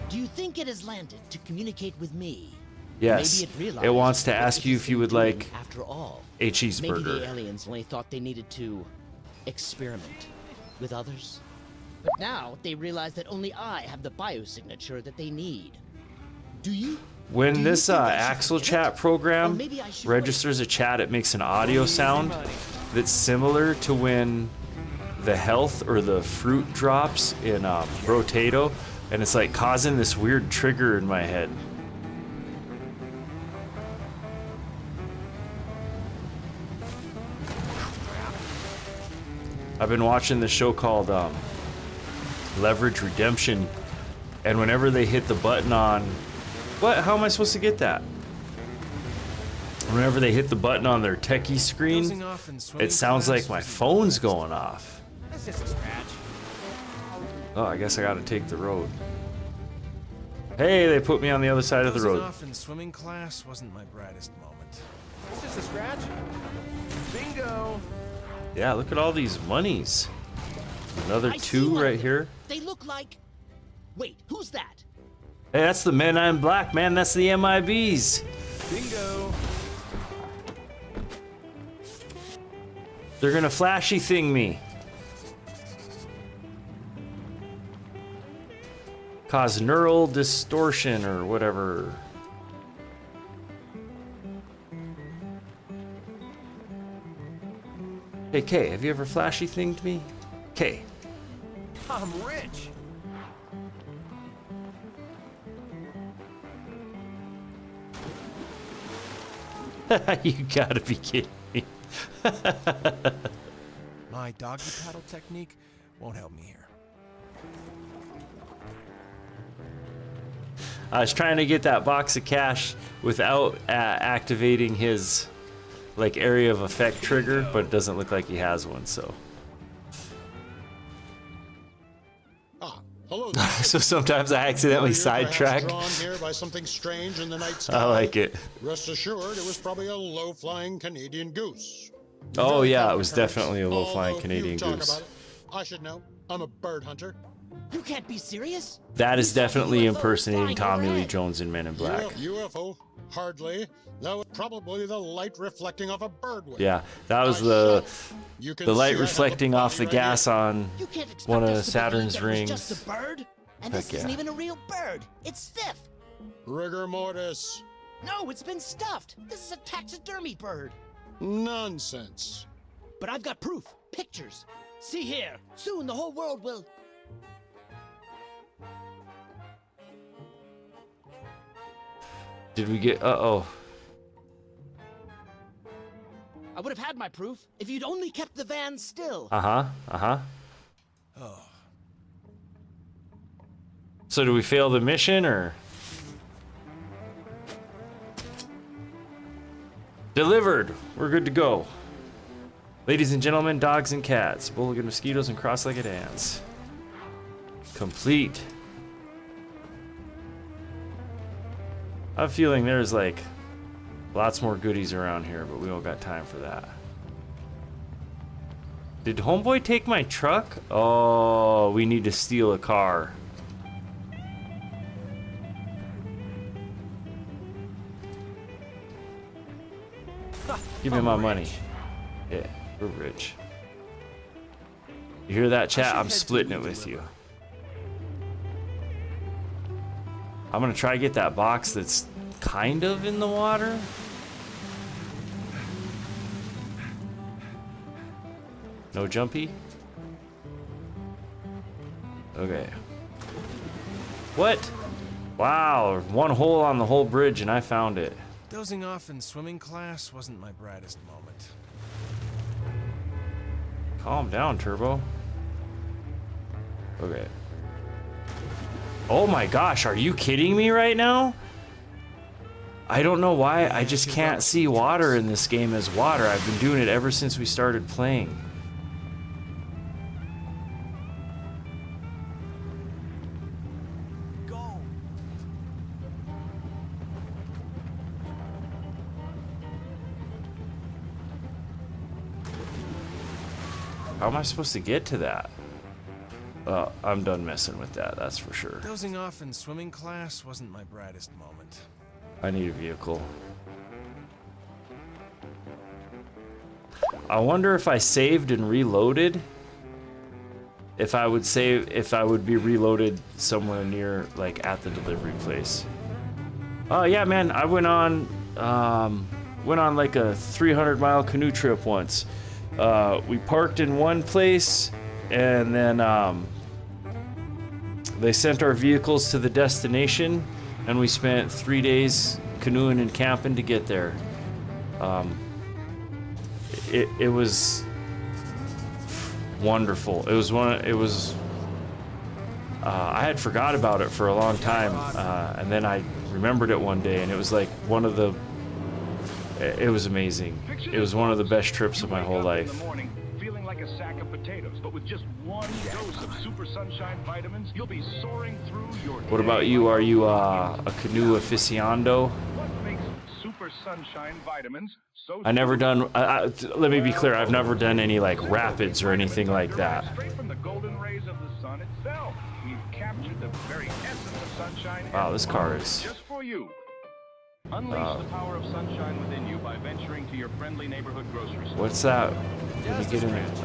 Do you think it has landed to communicate with me? Yes. Maybe it realized It wants to what ask it you has if you been would doing like after all. a Maybe the cheeseburger. aliens only thought they needed to experiment with others. But now they realize that only I have the biosignature that they need. Do you? When Do you this think I should Axle forget Chat it? Or program maybe I should registers a chat, it makes an audio sound that's similar to when the health or the fruit drops in Rotato, and it's like causing this weird trigger in my head. I've been watching this show called Leverage Redemption, and whenever they hit the button on what? How am I supposed to get that? Whenever they hit the button on their techie screen, it sounds like my phone's going off. That's just a scratch. Oh, I guess I gotta take the road. Hey, they put me on the other side of the Dozing road. off in swimming class wasn't my brightest moment. It's just a scratch. Bingo. Yeah, look at all these monies. Another I see two one of right them. here. They look like. Wait, who's that? Hey, that's the Men in Black, man. That's the MIBs. Bingo. They're gonna flashy thing me. Cause neural distortion or whatever. Hey, Kay, have you ever flashy thinged me? Kay. I'm rich. You gotta be kidding me. My doggy paddle technique won't help me here. I was trying to get that box of cash without activating his like area of effect trigger, but it doesn't look like he has one, so. Hello. So sometimes I accidentally sidetrack. Drawn here by something strange in the night sky. I like it. Rest assured, it was probably a low-flying Canadian goose. Oh Very yeah, common it was occurrence, definitely a low-flying although Canadian few talk goose. about it. I should know. I'm a bird hunter. You can't be serious. That is definitely UFO impersonating flying Tommy Lee overhead. Jones in Men in Black. UFO? Hardly. That was probably the light reflecting off a bird wing. Yeah, that was I the shot. You can the see I light have a reflecting off the body right gas here. on You can't expect one of us to believe Saturn's that it was rings. just a bird. And Heck this isn't yeah. even a real bird. It's stiff. Rigor mortis. No, it's been stuffed. This is a taxidermy bird. Nonsense. but I've got proof. Pictures. See here. Soon the whole world will... Did we get... Uh-oh. I would have had my proof if you'd only kept the van still. Uh-huh. Uh-huh. Oh. So do we fail the mission, or? Delivered. We're good to go. Ladies and gentlemen, dogs and cats, bulligan mosquitoes and cross-legged ants. Complete. I have a feeling there's like lots more goodies around here, but we don't got time for that. Did Homeboy take my truck? Oh, we need to steal a car. Give me my money. Yeah, we're rich. You hear that, chat? I'm splitting it with you. I'm gonna try to get that box that's kind of in the water. No jumpy? Okay. What? Wow, one hole on the whole bridge and I found it. Dozing off in swimming class wasn't my brightest moment. Calm down, Turbo. Okay. Oh my gosh, are you kidding me right now? I don't know why, I just can't see water in this game as water. I've been doing it ever since we started playing. Go. How am I supposed to get to that? I'm done messing with that, that's for sure. Dozing off in swimming class wasn't my brightest moment. I need a vehicle. I wonder if I saved and reloaded. If I would be reloaded somewhere near, like, at the delivery place. Oh yeah, man, I went on like a 300-mile canoe trip once. We parked in one place, and then they sent our vehicles to the destination, and we spent 3 days canoeing and camping to get there. It was wonderful. I had forgot about it for a long time, and then I remembered it one day, and it was like it was amazing. It was one of the best trips of my whole life. Feeling like a sack of potatoes, but with just one dose of Super Sunshine vitamins, you'll be soaring through your What about you? Are you a canoe aficionado? What makes Super Sunshine vitamins so I never done. Let me be clear. I've never done any like rapids or anything like that. Straight from the golden rays of the sun itself. We've captured the very essence of sunshine. Wow, this car is. Just for you. Unleash the power of sunshine within you by venturing to your friendly neighborhood grocery store. What's that? Let me get in it.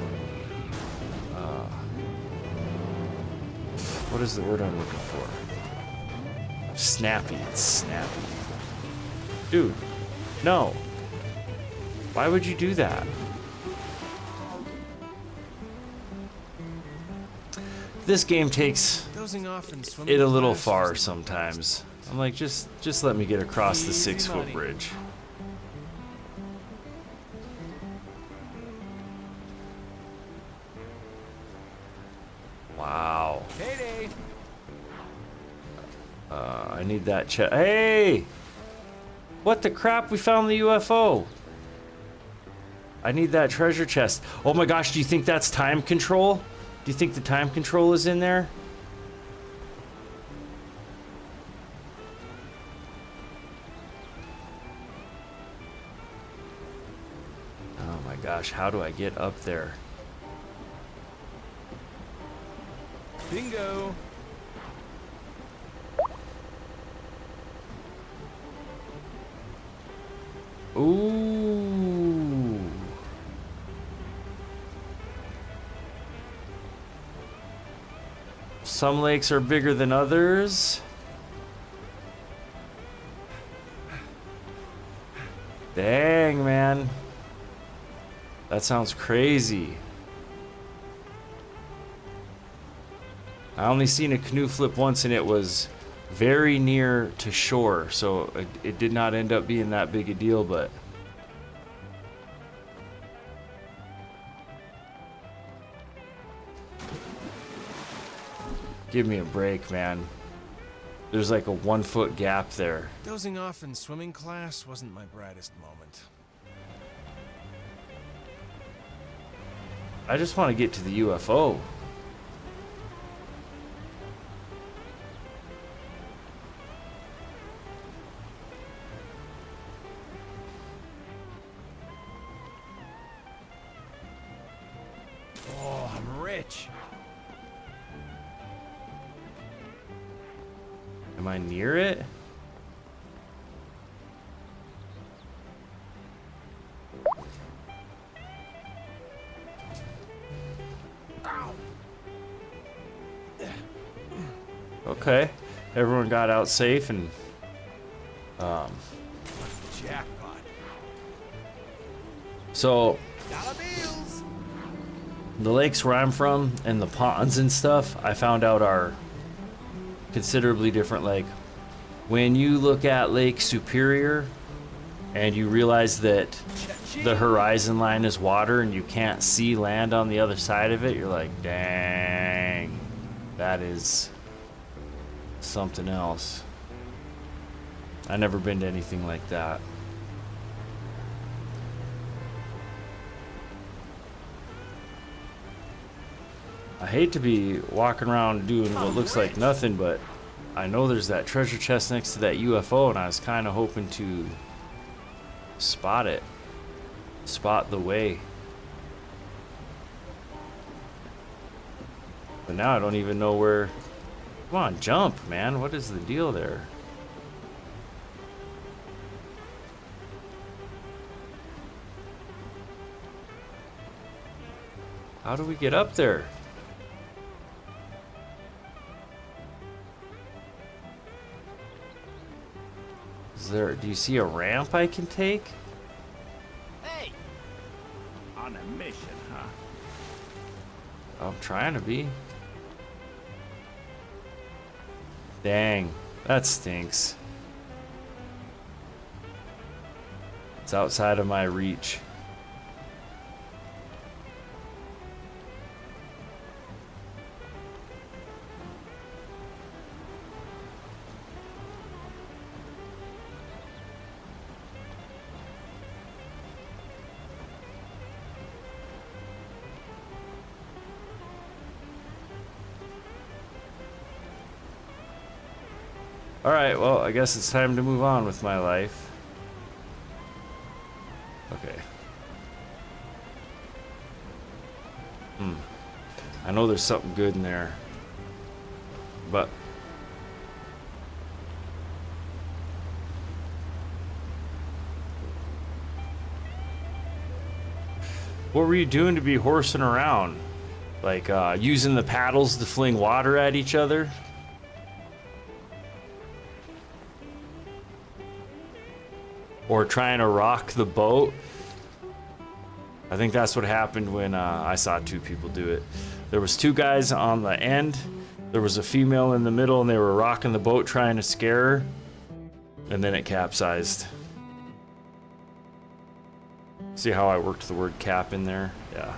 What is the word I'm looking for? Snappy. It's snappy. Dude, no. Why would you do that? This game takes it a little far sometimes. I'm like, just let me get across the 6-foot bridge. Wow. Payday. I need that check. Hey! What the crap? We found the UFO. I need that treasure chest. Oh my gosh, do you think that's time control? Do you think the time control is in there? Oh my gosh, how do I get up there? Bingo. Ooh. Some lakes are bigger than others. Dang, man. That sounds crazy. I only seen a canoe flip once, and it was very near to shore, so it did not end up being that big a deal, but give me a break, man. There's like a 1 foot gap there. Dozing off in swimming class wasn't my brightest moment. I just want to get to the UFO. Oh, I'm rich. Am I near it? Okay, everyone got out safe and Jackpot. so Dollar bills. the lakes where I'm from and the ponds and stuff, I found out are considerably different. Like when you look at Lake Superior and you realize that the horizon line is water and you can't see land on the other side of it, you're like, dang, that is something else. I never been to anything like that. I hate to be walking around doing what looks like nothing, but I know there's that treasure chest next to that UFO, and I was kind of hoping to spot it. Spot the way. But now I don't even know where... Come on, jump, man. What is the deal there? How do we get up there? Do you see a ramp I can take? Hey! On a mission, huh? I'm trying to be. Dang, that stinks. It's outside of my reach. Alright, well, I guess it's time to move on with my life. Okay. I know there's something good in there. But... what were you doing to be horsing around? Like, using the paddles to fling water at each other? Or trying to rock the boat? I think that's what happened when I saw two people do it. There was two guys on the end, there was a female in the middle, and they were rocking the boat trying to scare her, and then it capsized. See how I worked the word cap in there? Yeah.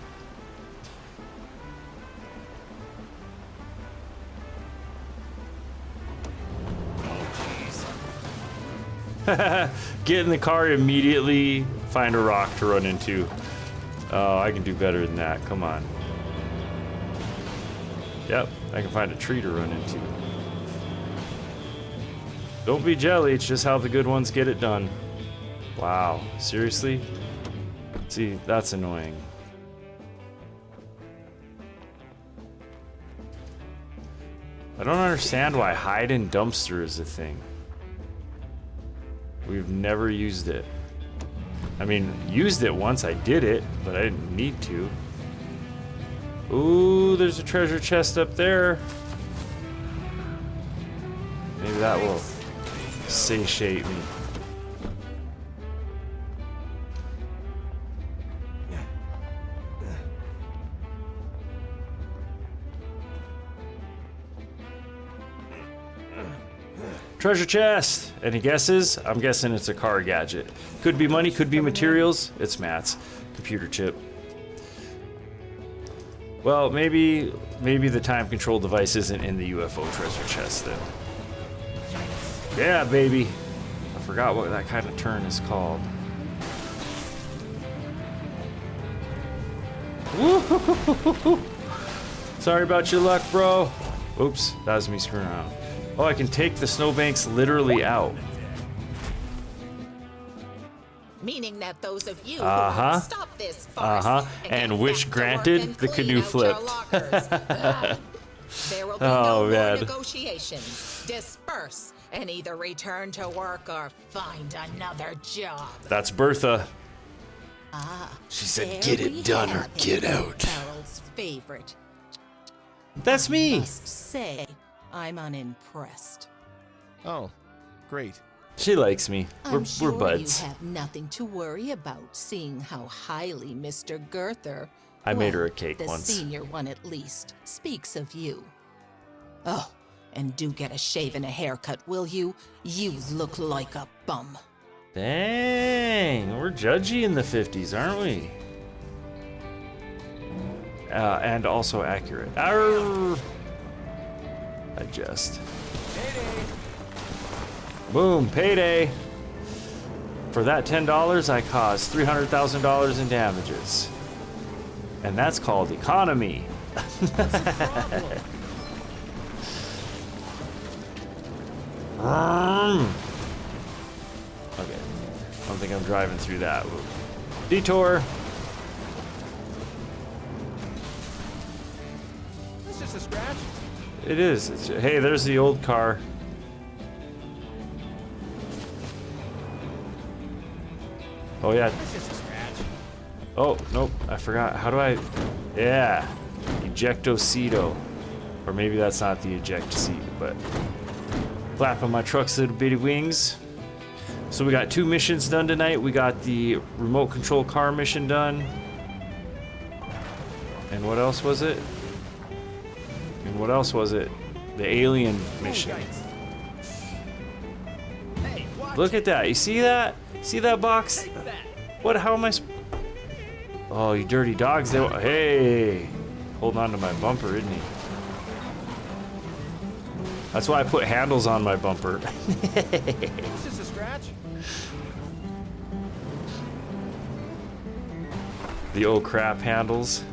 Get in the car immediately, find a rock to run into. Oh, I can do better than that. Come on. Yep, I can find a tree to run into. Don't be jelly, it's just how the good ones get it done. Wow, seriously? See, that's annoying. I don't understand why hide in dumpster is a thing. We've never used it. I mean, used it once, I did it, but I didn't need to. Ooh, there's a treasure chest up there. Maybe that will satiate me. Treasure chest. Any guesses? I'm guessing it's a car gadget. Could be money, could be materials. It's Matt's computer chip. Well, maybe the time control device isn't in the UFO treasure chest then. Yeah, baby. I forgot what that kind of turn is called. Woo-hoo-hoo-hoo-hoo. Sorry about your luck, bro. Oops, that was me screwing around. Oh, I can take the snowbanks literally out. Meaning that those of you who Uh-huh. will stop this farce And get wish back to work granted, and the clean canoe out your flipped. lockers. There will be Oh, no more man. negotiations. Disperse and either return to work or find another job. That's Bertha. She said, there "Get it we done or have it, get out." Harold's favorite. That's me. Must say, I'm unimpressed. Oh, great. She likes me. I'm sure we're buds. you have nothing to worry about, seeing how highly Mr. Girther, I made her a cake the once. senior one at least, speaks of you. Oh, and do get a shave and a haircut, will you? You look like a bum. Dang, we're judgy in the 50s, aren't we? And also accurate. Arr! Adjust. Boom, payday. For that $10, I caused $300,000 in damages. And that's called economy. Okay, I don't think I'm driving through that. Detour. That's just a scratch. It is. Hey, there's the old car. Oh yeah. That's just a scratch. Oh nope, I forgot. How do I? Yeah, ejecto-cedo, or maybe that's not the eject seat, but flapping my truck's little bitty wings. So we got 2 missions done tonight. We got the remote control car mission done. And what else was it? And what else was it? The alien mission. Hey, watch Look at that. You see that? See that box? What? How am I? Oh, you dirty dogs! Hey, holding on to my bumper, isn't he? That's why I put handles on my bumper. It's just a scratch. The oh crap handles.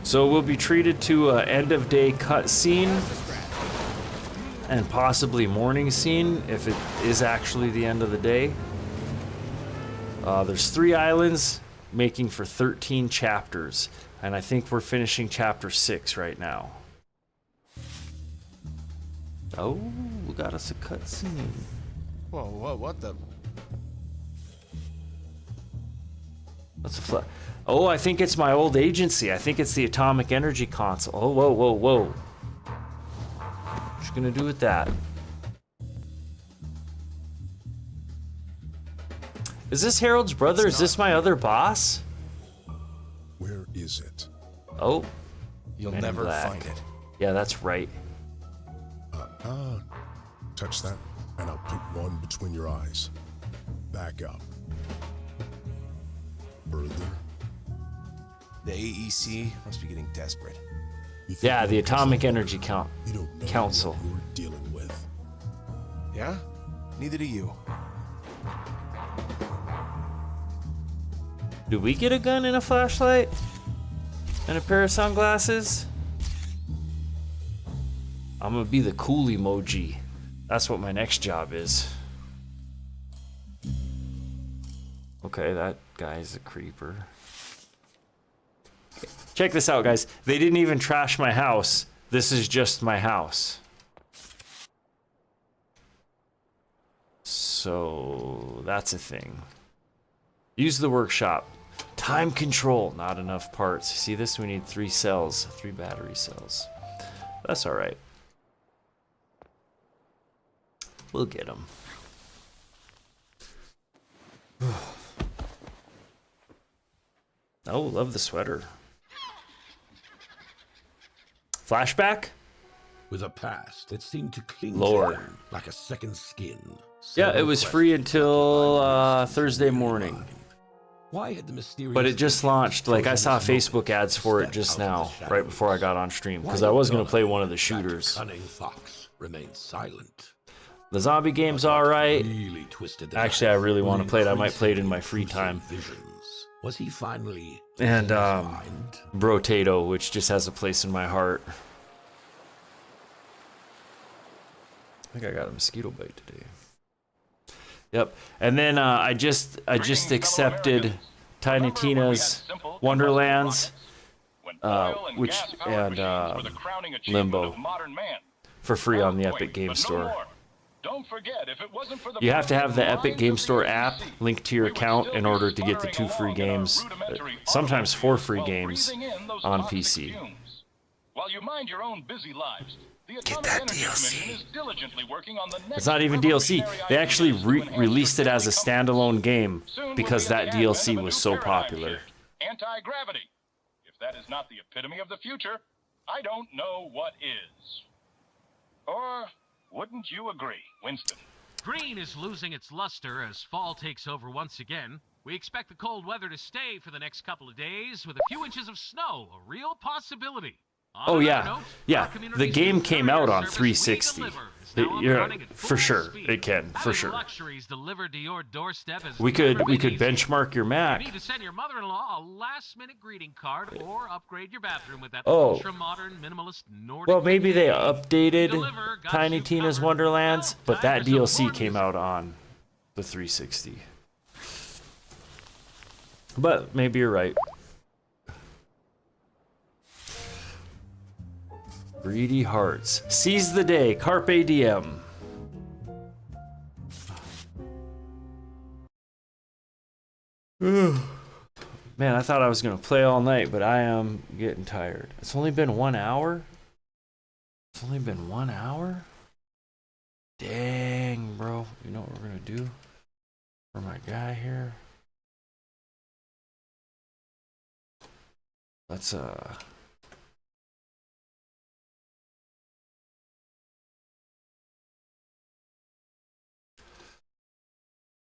So we'll be treated to an end of day cutscene and possibly morning scene if it is actually the end of the day. There's 3 islands making for 13 chapters, and I think we're finishing chapter 6 right now. Oh, we got us a cutscene. Whoa, what the? What's the Oh, I think it's my old agency. I think it's the Atomic Energy Console. Oh, whoa. What you gonna do with that? Is this Harold's brother? Is this my other boss? Where is it? Oh. You'll Men in never Black. find it. Yeah, that's right. Touch that, and I'll put one between your eyes. Back up. Further. The AEC must be getting desperate. Yeah, the Atomic Energy You don't know Council. what you're dealing with. Yeah? Neither do you. Do we get a gun and a flashlight? And a pair of sunglasses? I'm gonna be the cool emoji. That's what my next job is. Okay, that guy's a creeper. Check this out, guys. They didn't even trash my house. This is just my house. So that's a thing. Use the workshop. Time control. Not enough parts. See this? We need 3 cells. 3 battery cells. That's all right. We'll get them. Oh, love the sweater. Flashback? With a past that seemed to cling Lord. to him like a second skin. Yeah, it was free until Thursday morning. Why had the mysterious But it just launched. Like, I saw Facebook ads for it just now, right before I got on stream, because I was going to play one of the shooters. Cunning fox remained silent. The zombie game's alright. Really twisted the Actually, I really want to play it. I might play it in my increasingly free time. visions. Was he finally And, losing his mind? Brotato, which just has a place in my heart. I think I got a mosquito bite today. Yep. And then I just accepted Tiny Tina's Wonderlands, which and Limbo for free on the Epic Game Store. You have to have the Epic Game Store app linked to your account in order to get the 2 free games, sometimes 4 free games on PC. While you mind your own busy lives, Get that DLC. It's not even DLC. They actually released it as a standalone game because that DLC was so popular. Anti-gravity. If that is not the epitome of the future, I don't know what is. Or wouldn't you agree, Winston? Green is losing its luster as fall takes over once again. We expect the cold weather to stay for the next couple of days with a few inches of snow, a real possibility. Oh yeah, yeah. The game came out on 360. Yeah, for sure. It can, for sure. We could benchmark your Mac. You need to send your mother-in-law a last-minute greeting card or upgrade your bathroom with that Oh. ultra-modern minimalist Nordic. Well, maybe they updated Tiny Tina's Wonderlands, but that DLC came out on the 360. But maybe you're right. Greedy Hearts. Seize the day. Carpe diem. Man, I thought I was going to play all night, but I am getting tired. It's only been 1 hour? It's only been 1 hour? Dang, bro. You know what we're going to do for my guy here? Let's,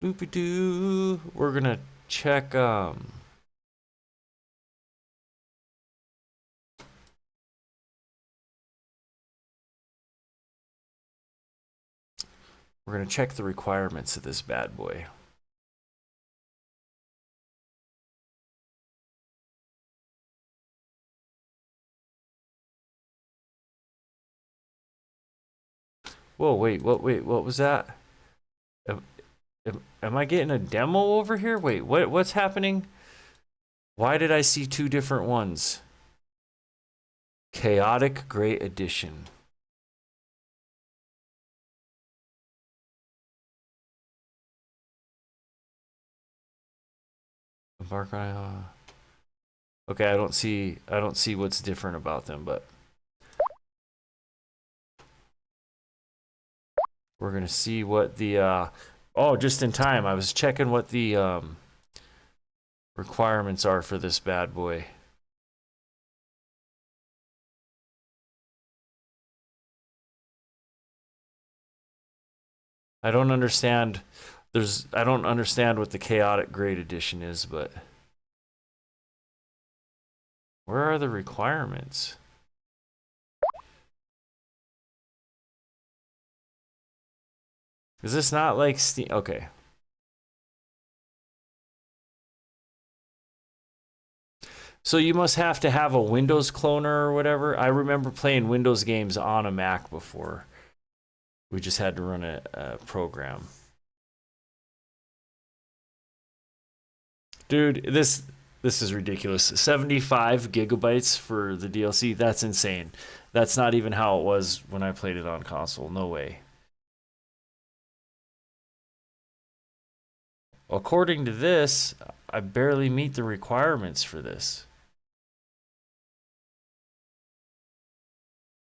Doopy-doo. We're gonna check, we're gonna check the requirements of this bad boy. Whoa, wait, what was that? Am I getting a demo over here? Wait, what's happening? Why did I see 2 different ones? Chaotic Great Edition. Embark on. Okay, I don't see what's different about them, but we're gonna see what the oh, just in time. I was checking what the requirements are for this bad boy. I don't understand. I don't understand what the Chaotic Great Edition is, but where are the requirements? Is this not like Steam? Okay. So you must have to have a Windows cloner or whatever. I remember playing Windows games on a Mac before. We just had to run a program. Dude, this is ridiculous. 75 gigabytes for the DLC. That's insane. That's not even how it was when I played it on console. No way. According to this, I barely meet the requirements for this.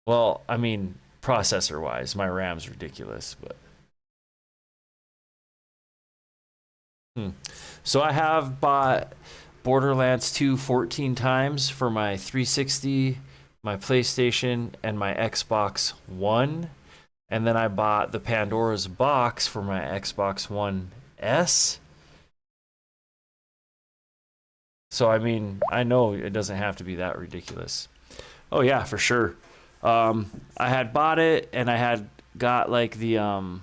Well, I mean, processor-wise, my RAM's ridiculous, but So I have bought Borderlands 2 14 times for my 360, my PlayStation, and my Xbox One. And then I bought the Pandora's Box for my Xbox One S. So, I mean, I know it doesn't have to be that ridiculous. Oh, yeah, for sure. I had bought it, and I had got, like, the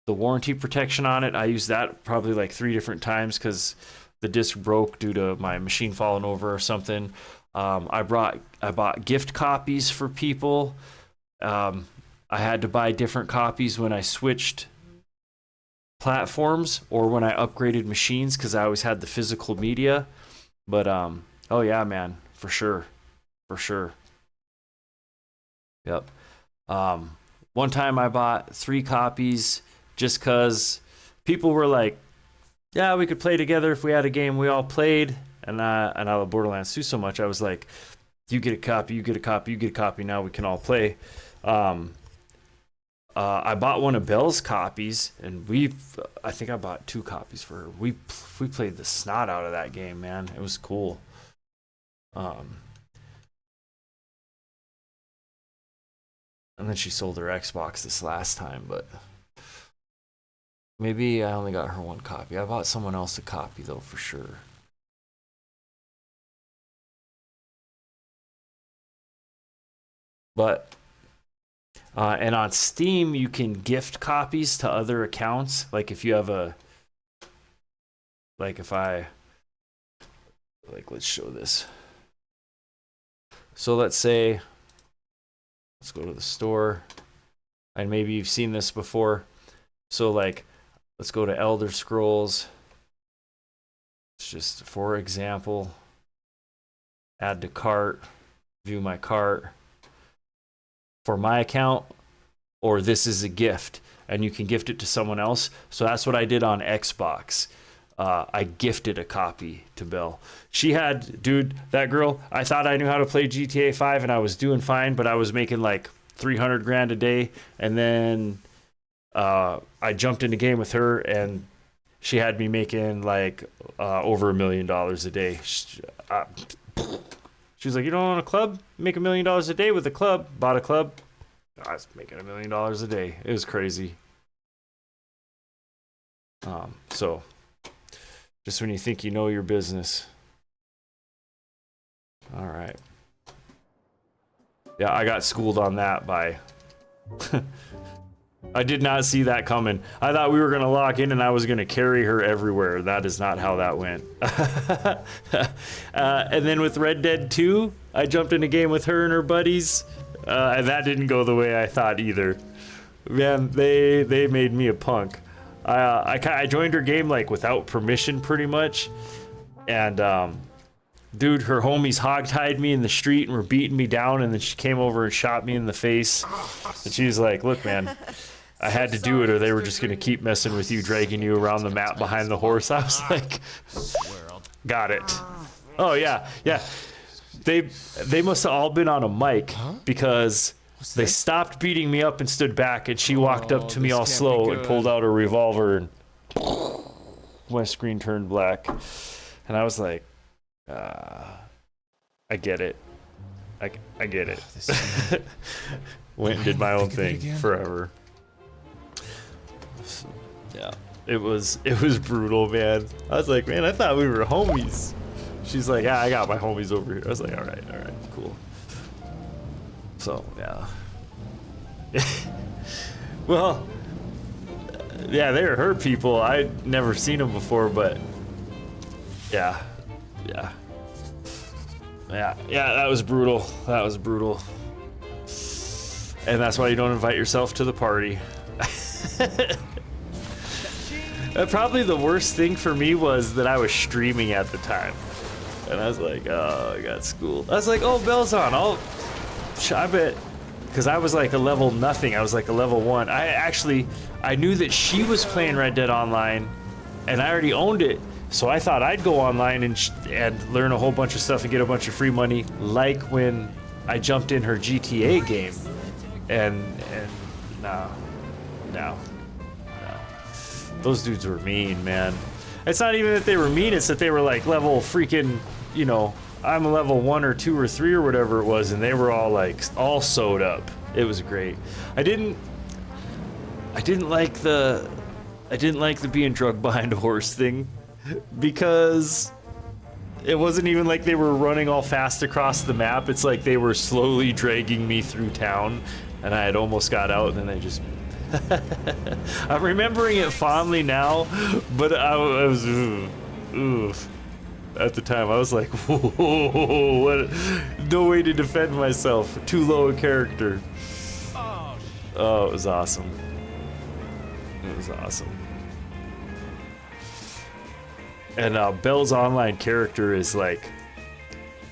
warranty protection on it. I used that probably, like, 3 different times because the disc broke due to my machine falling over or something. I bought gift copies for people. I had to buy different copies when I switched platforms or when I upgraded machines because I always had the physical media. But oh yeah, man, for sure. Yep. One time I bought 3 copies just because people were like, yeah, we could play together if we had a game we all played. And I love Borderlands 2 so much, I was like, you get a copy, you get a copy, you get a copy, now we can all play. I bought one of Belle's copies, and I think I bought 2 copies for her. We played the snot out of that game, man. It was cool. And then she sold her Xbox this last time, but maybe I only got her 1 copy. I bought someone else a copy, though, for sure. But and on Steam, you can gift copies to other accounts. Like if you have let's show this. So let's say, let's go to the store, and maybe you've seen this before. So like, let's go to Elder Scrolls. It's just for example, add to cart, view my cart. For my account, or this is a gift, and you can gift it to someone else. So that's what I did on Xbox. I gifted a copy to Belle. She had, dude, that girl, I thought I knew how to play GTA 5 and I was doing fine, but I was making like 300 grand a day. And then I jumped in a game with her and she had me making like over $1 million a day. She was like, you don't own a club? Make $1 million a day with a club. Bought a club. I was making $1 million a day. It was crazy. So just when you think you know your business. All right. Yeah, I got schooled on that by... I did not see that coming. I thought we were going to lock in and I was going to carry her everywhere. That is not how that went. And then with Red Dead 2, I jumped in a game with her and her buddies. And that didn't go the way I thought either. Man, they made me a punk. I joined her game like without permission pretty much. And dude, her homies hogtied me in the street and were beating me down, and then she came over and shot me in the face. And she was like, look, man, I had to do it or they were just gonna keep messing with you, dragging you around the map behind the horse. I was like, got it. Oh yeah. They must have all been on a mic because they stopped beating me up and stood back, and she walked up to me all slow and pulled out a revolver, and my screen turned black. And I was like, I get it. I get it. Went and did my own thing forever. So, yeah, it was brutal, man. I was like, man, I thought we were homies. She's like, yeah, I got my homies over here. I was like, all right, cool. So yeah. Well, yeah, they were her people. I'd never seen them before, but yeah, that was brutal. And that's why you don't invite yourself to the party. Probably the worst thing for me was that I was streaming at the time. And I was like, oh, I got schooled. I was like, oh, Belle's on. I bet. Because I was like a level nothing. I was like a level 1. I knew that she was playing Red Dead Online, and I already owned it. So I thought I'd go online and learn a whole bunch of stuff and get a bunch of free money, like when I jumped in her GTA game. And no. Those dudes were mean, man. It's not even that they were mean, it's that they were like level freaking, you know, I'm a level 1 or 2 or 3 or whatever it was, and they were all like all sewed up. It was great. I didn't like the being drugged behind a horse thing, because it wasn't even like they were running all fast across the map. It's like they were slowly dragging me through town, and I had almost got out, and then they just... I'm remembering it fondly now, but I was... oof. At the time, I was like, whoa, what? No way to defend myself. Too low a character. Oh, it was awesome. It was awesome. And Belle's online character is like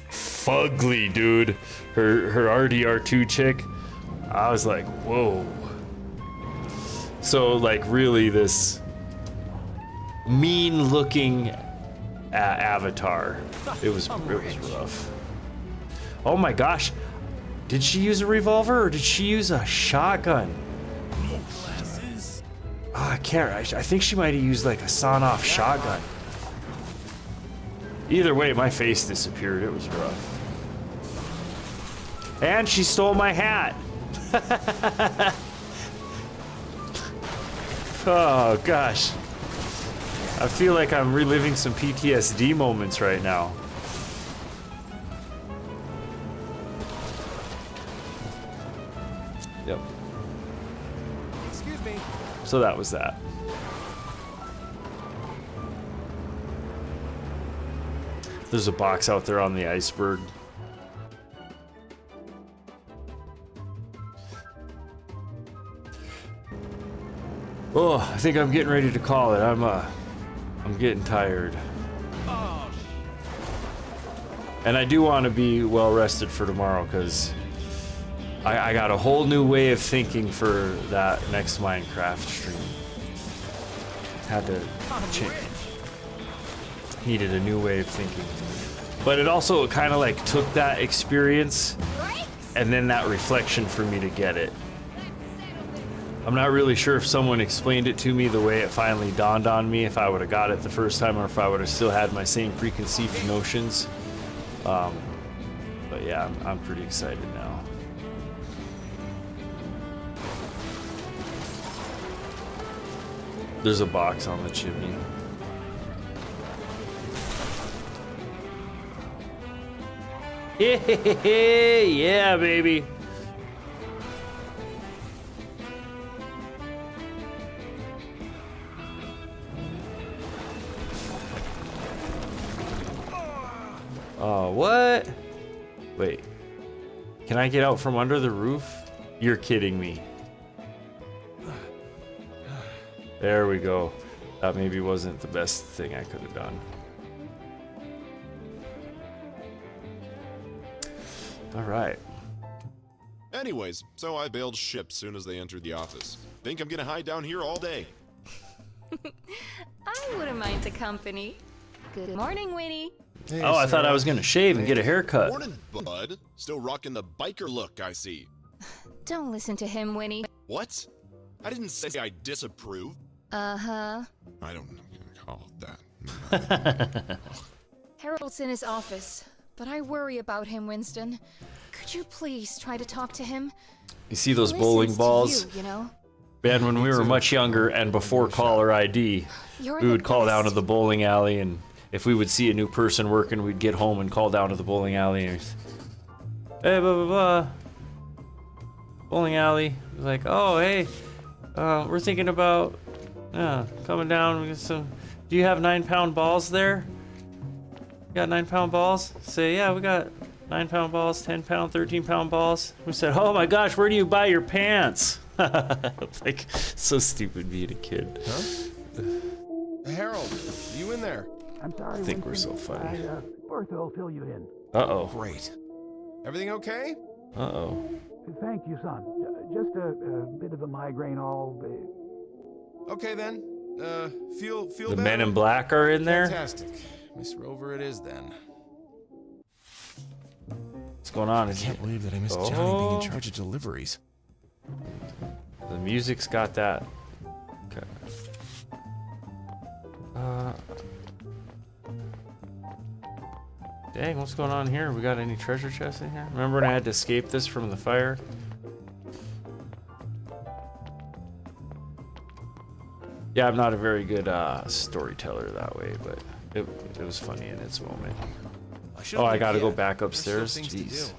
fugly, dude. Her RDR2 chick. I was like, whoa. So like really this mean looking avatar. It was rough. Oh my gosh. Did she use a revolver or did she use a shotgun? Oh, I can't. I think she might have used like a sawn-off shotgun. Either way, my face disappeared. It was rough. And she stole my hat. Oh gosh. I feel like I'm reliving some PTSD moments right now. Yep. Excuse me. So that was that. There's a box out there on the iceberg. Oh, I think I'm getting ready to call it. I'm getting tired. And I do want to be well rested for tomorrow because I got a whole new way of thinking for that next Minecraft stream. Had to change. Needed a new way of thinking. But it also kind of like took that experience and then that reflection for me to get it. I'm not really sure if someone explained it to me the way it finally dawned on me, if I would have got it the first time or if I would have still had my same preconceived notions. But yeah, I'm pretty excited now. There's a box on the chimney. Yeah, baby. Oh, what? Wait. Can I get out from under the roof? You're kidding me. There we go. That maybe wasn't the best thing I could have done. All right. Anyways, so I bailed ship soon as they entered the office. Think I'm gonna hide down here all day. I wouldn't mind the company. Good morning, Winnie. Hey, oh, I thought I was gonna shave and get a haircut. Morning, bud. Still rocking the biker look, I see. Don't listen to him, Winnie. What? I didn't say I disapprove. Uh-huh. I don't call it that. Harold's in his office, but I worry about him, Winston. Could you please try to talk to him? You see those He bowling listens balls? to you, you know? Man, when we were much younger and before caller ID, You're we the would call down to best. the bowling alley, and if we would see a new person working, we'd get home and call down to the bowling alley and hey, blah, blah, blah. Bowling alley. Like, oh, hey, we're thinking about coming down. We get some. Do you have 9-pound balls there? You got 9-pound balls? Say, yeah, we got 9-pound balls, 10-pound, 13-pound balls. We said, oh my gosh, where do you buy your pants? Like, so stupid being a kid. Huh? Harold, you in there? I'm sorry, I think we're so funny. Bertha will fill you in. Uh-oh. Great. Everything okay? Uh-oh. Thank you, son. Just a bit of a migraine, all. Okay then. Feel The better? men in black are in there? Fantastic. Miss Rover it is then. What's going on? I can't believe that I missed Johnny being in charge of deliveries. The music's got that. Okay. Dang, what's going on here? We got any treasure chests in here? Remember when I had to escape this from the fire? Yeah, I'm not a very good storyteller that way, but it was funny in its moment. Oh, I gotta go back upstairs? Jeez.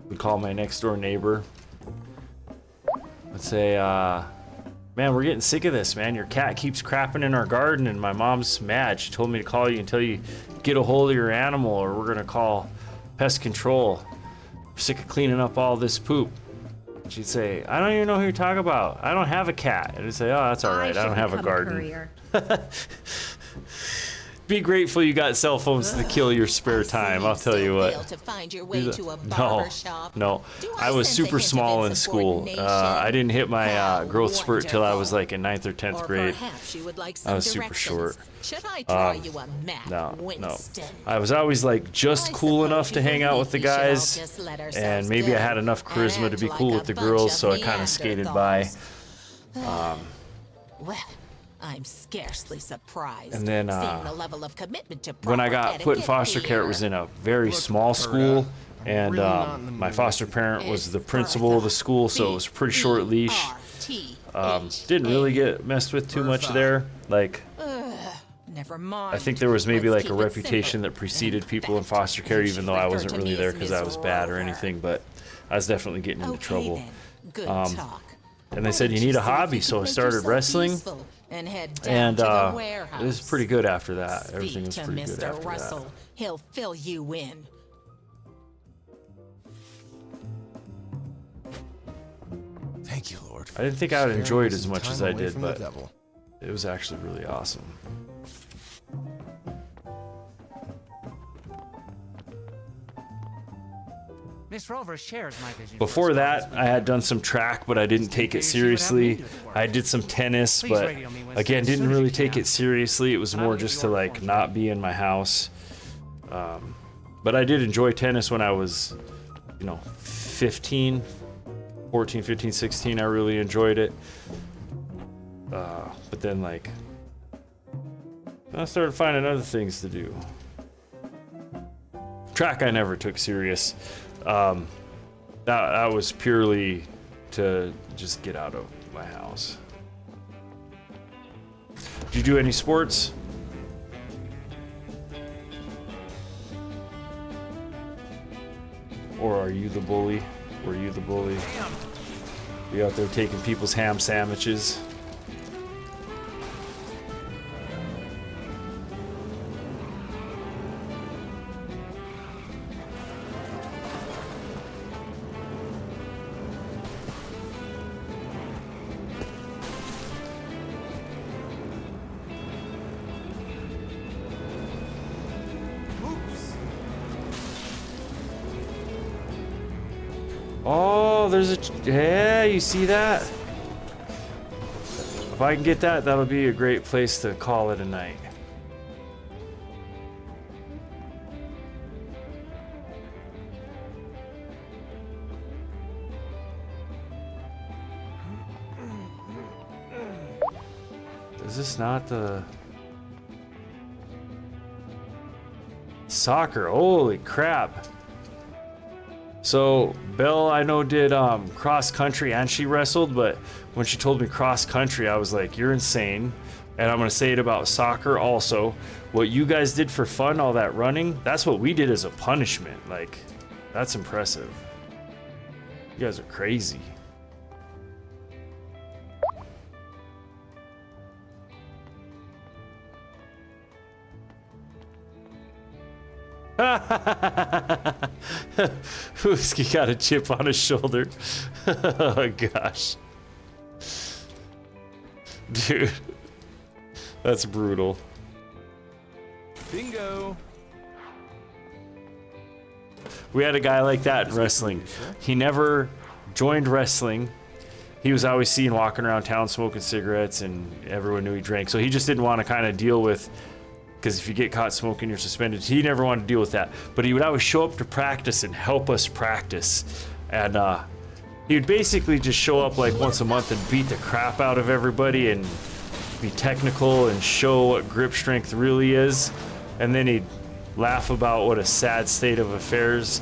We call my next door neighbor. Let's say, man, we're getting sick of this, man. Your cat keeps crapping in our garden and my mom's mad. She told me to call you until you get a hold of your animal or we're gonna call pest control. We're sick of cleaning up all this poop. She'd say, I don't even know who you're talking about. I don't have a cat. And I'd say, oh, that's all right. I don't have a garden. Be grateful you got cell phones to kill your spare time. I'll tell you what. No. I was super small in school. I didn't hit my growth spurt till I was like in 9th or 10th grade. I was super short. No. I was always like just cool enough to hang out with the guys, and maybe I had enough charisma to be cool with the girls, so I kind of skated by. Well, I'm scarcely surprised. And then seeing the level of commitment to when I got put in foster care, it was in a very small school, and my foster parent was the principal of the school, so it was a pretty short leash. Didn't really get messed with too much there. Like, never mind. I think there was maybe like a reputation that preceded people in foster care, even though I wasn't really there because I was bad or anything, but I was definitely getting into trouble. And they said you need a hobby, so I started wrestling. And it was pretty good after that. Everything was pretty good after that. He'll fill you in. Thank you, Lord. I didn't think I would enjoy it as much as I did, but it was actually really awesome. Miss Rover shares my vision. Before that, I had done some track, but I didn't take it seriously. I did some tennis, but again, didn't really take it seriously. It was more just to like not be in my house. But I did enjoy tennis when I was, 14, 15, 16. I really enjoyed it. But then like, I started finding other things to do. Track I never took serious. That was purely to just get out of my house. Did you do any sports? Or are you the bully? Were you the bully? Are you out there taking people's ham sandwiches? Oh, there's a... Yeah, you see that? If I can get that, that'll be a great place to call it a night. Is this not the... Soccer? Holy crap. So Belle, I know, did cross country and she wrestled, but when she told me cross country, I was like, you're insane. And I'm gonna say it about soccer also. What you guys did for fun, all that running, that's what we did as a punishment. Like, that's impressive. You guys are crazy. Whiskey got a chip on his shoulder. Oh gosh. Dude. That's brutal. Bingo. We had a guy like that in wrestling. He never joined wrestling. He was always seen walking around town smoking cigarettes and everyone knew he drank. So he just didn't want to kind of deal with, because if you get caught smoking, you're suspended. He never wanted to deal with that. But he would always show up to practice and help us practice. And he would basically just show up like once a month and beat the crap out of everybody and be technical and show what grip strength really is. And then he'd laugh about what a sad state of affairs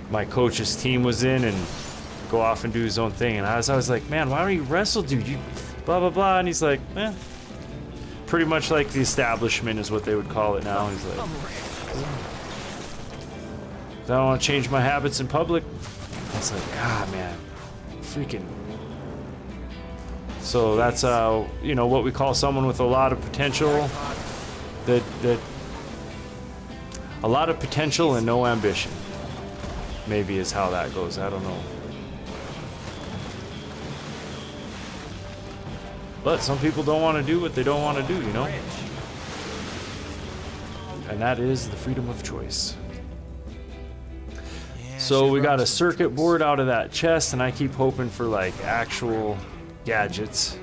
my coach's team was in and go off and do his own thing. And I was always like, man, why don't you wrestle, dude? You blah, blah, blah. And he's like, eh. Pretty much like the establishment is what they would call it now. He's like, I don't want to change my habits in public. I was like, ah, man, freaking. So that's, you know, what we call someone with a lot of potential. That a lot of potential and no ambition. Maybe is how that goes. I don't know. But some people don't want to do what they don't want to do, you know? And that is the freedom of choice. So we got a circuit board out of that chest, and I keep hoping for like actual gadgets.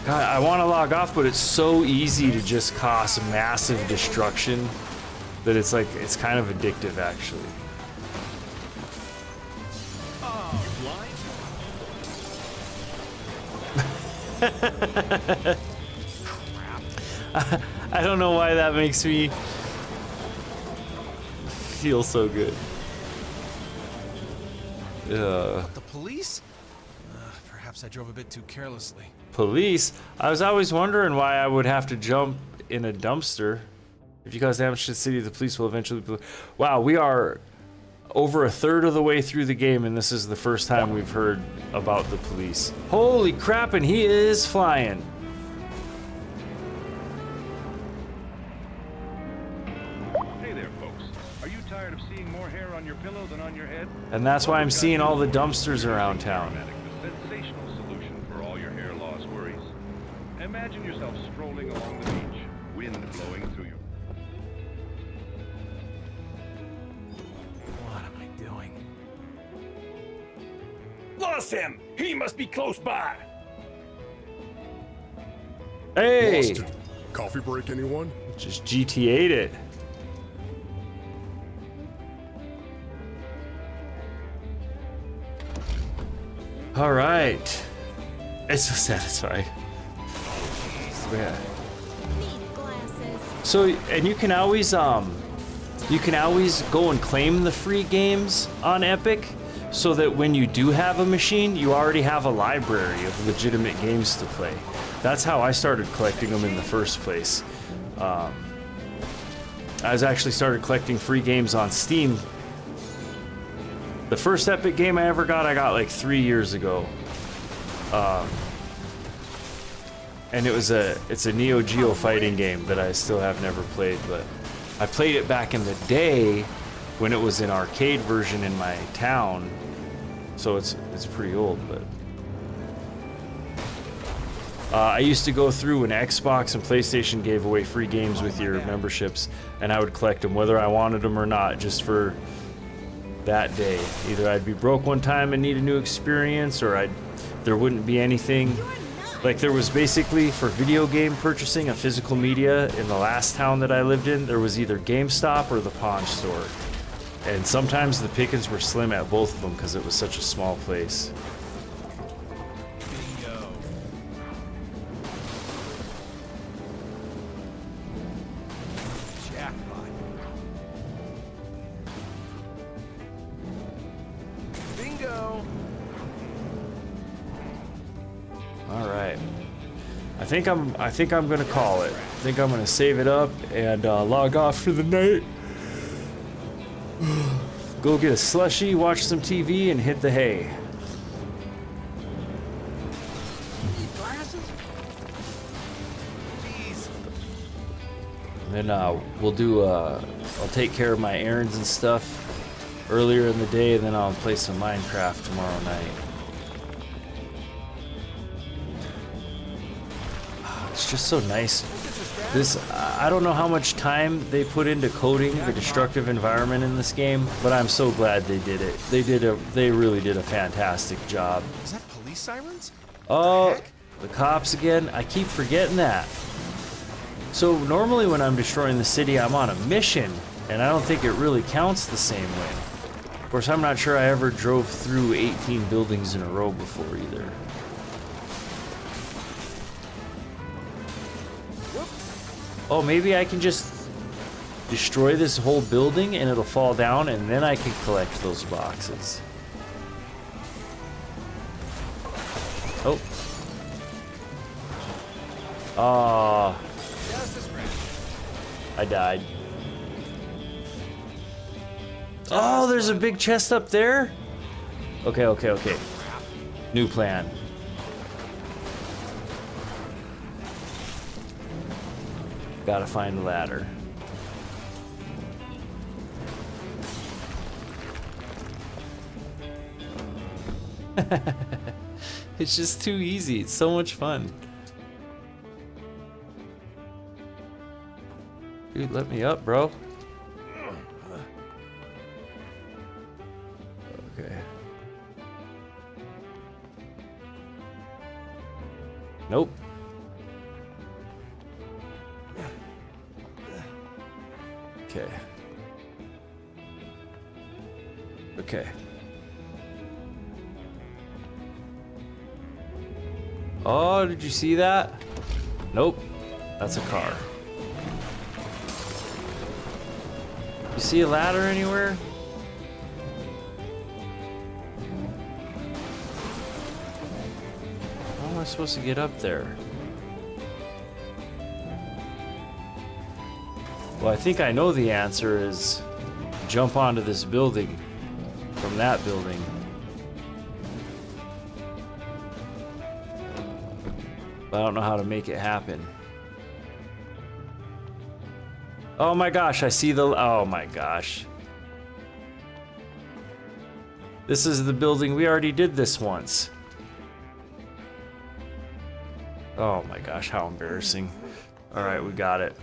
God, I want to log off, but it's so easy to just cause massive destruction that it's like, it's kind of addictive, actually. I don't know why that makes me feel so good. What, the police? Perhaps I drove a bit too carelessly. Police? I was always wondering why I would have to jump in a dumpster. If you cause damage to the city, the police will eventually... Wow, we are over a third of the way through the game, and this is the first time we've heard about the police. Holy crap, and he is flying. Hey there, folks. Are you tired of seeing more hair on your pillow than on your head? And that's why I'm seeing all the dumpsters around town. The sensational solution for all your hair loss worries. Imagine yourself strolling along the beach, wind blowing through you. What am I doing? Lost him! He must be close by! Hey! Lost him. Coffee break, anyone? Just GTA'd it. All right. It's so satisfying. Yeah. So, and you can always go and claim the free games on Epic, so that when you do have a machine, you already have a library of legitimate games to play. That's how I started collecting them in the first place. I was actually started collecting free games on Steam. The first Epic game I ever got, I got like 3 years ago. And it's a Neo Geo fighting game that I still have never played, but I played it back in the day when it was an arcade version in my town. So it's pretty old, but I used to go through when Xbox and PlayStation gave away free games with your memberships, and I would collect them whether I wanted them or not, just for that day. Either I'd be broke one time and need a new experience, or there wouldn't be anything. Like, there was basically, for video game purchasing of physical media in the last town that I lived in, there was either GameStop or the pawn store. And sometimes the pickings were slim at both of them because it was such a small place. I think I'm gonna call it. I think I'm gonna save it up and log off for the night. Go get a slushie, watch some TV, and hit the hay. And then we'll do. I'll take care of my errands and stuff earlier in the day, and then I'll play some Minecraft tomorrow night. It's just so nice. I don't know how much time they put into coding the destructive environment in this game, but I'm so glad they did it. They really did a fantastic job. Is that police sirens? Oh, the cops again? I keep forgetting that. So normally when I'm destroying the city, I'm on a mission, and I don't think it really counts the same way. Of course, I'm not sure I ever drove through 18 buildings in a row before either. Oh, maybe I can just destroy this whole building and it'll fall down, and then I can collect those boxes. Oh. I died. Oh, there's a big chest up there? Okay, okay, okay. New plan. Gotta find the ladder. It's just too easy. It's so much fun. Dude, let me up, bro. Okay. Nope. Okay. Okay. Oh, did you see that? Nope. That's a car. You see a ladder anywhere? How am I supposed to get up there? Well, I think I know the answer is jump onto this building from that building. But I don't know how to make it happen. Oh my gosh, I see the... Oh my gosh. This is the building. We already did this once. Oh my gosh, how embarrassing. Alright, we got it.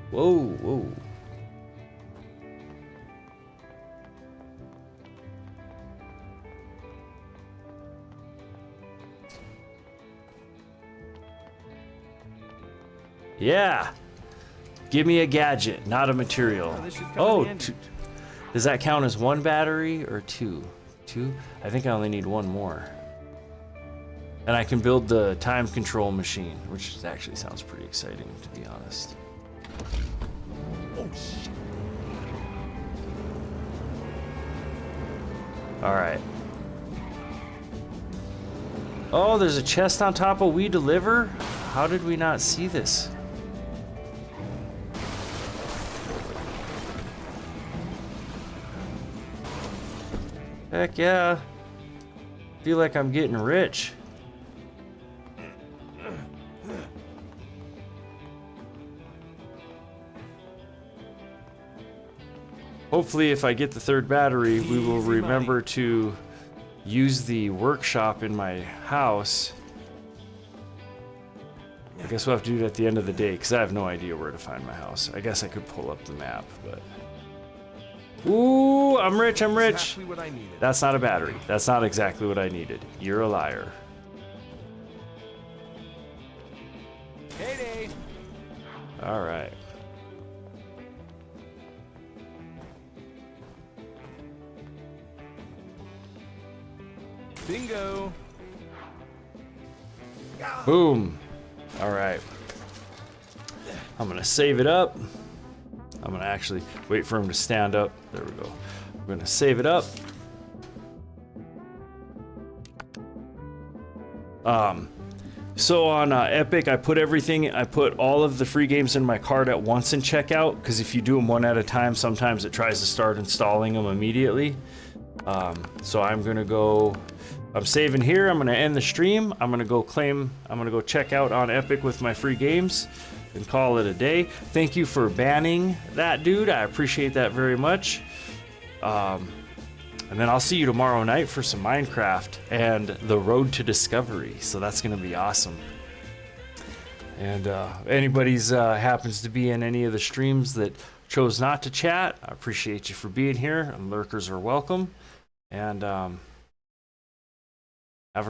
Whoa, whoa. Yeah. Give me a gadget, not a material. Oh, does that count as one battery or two? Two? I think I only need one more. And I can build the time control machine, which actually sounds pretty exciting, to be honest. Oh, shit. All right. Oh, there's a chest on top of We Deliver? How did we not see this? Heck yeah. Feel like I'm getting rich. Hopefully, if I get the third battery, we will remember to use the workshop in my house. I guess we'll have to do it at the end of the day, because I have no idea where to find my house. I guess I could pull up the map, but... Ooh, I'm rich, I'm rich! Exactly what I needed. That's not a battery. That's not exactly what I needed. You're a liar. Payday! Alright. Bingo! Boom! Alright. I'm gonna save it up. I'm gonna actually wait for him to stand up. There we go. I'm gonna save it up. So on Epic, I put all of the free games in my cart at once in checkout, because if you do them one at a time, sometimes it tries to start installing them immediately. So I'm saving here. I'm gonna end the stream. I'm gonna go check out on Epic with my free games and call it a day. Thank you for banning that dude. I appreciate that very much. And then I'll see you tomorrow night for some Minecraft and the Road to Discovery. So that's gonna be awesome. And anybody's happens to be in any of the streams that chose not to chat, I appreciate you for being here. And lurkers are welcome. And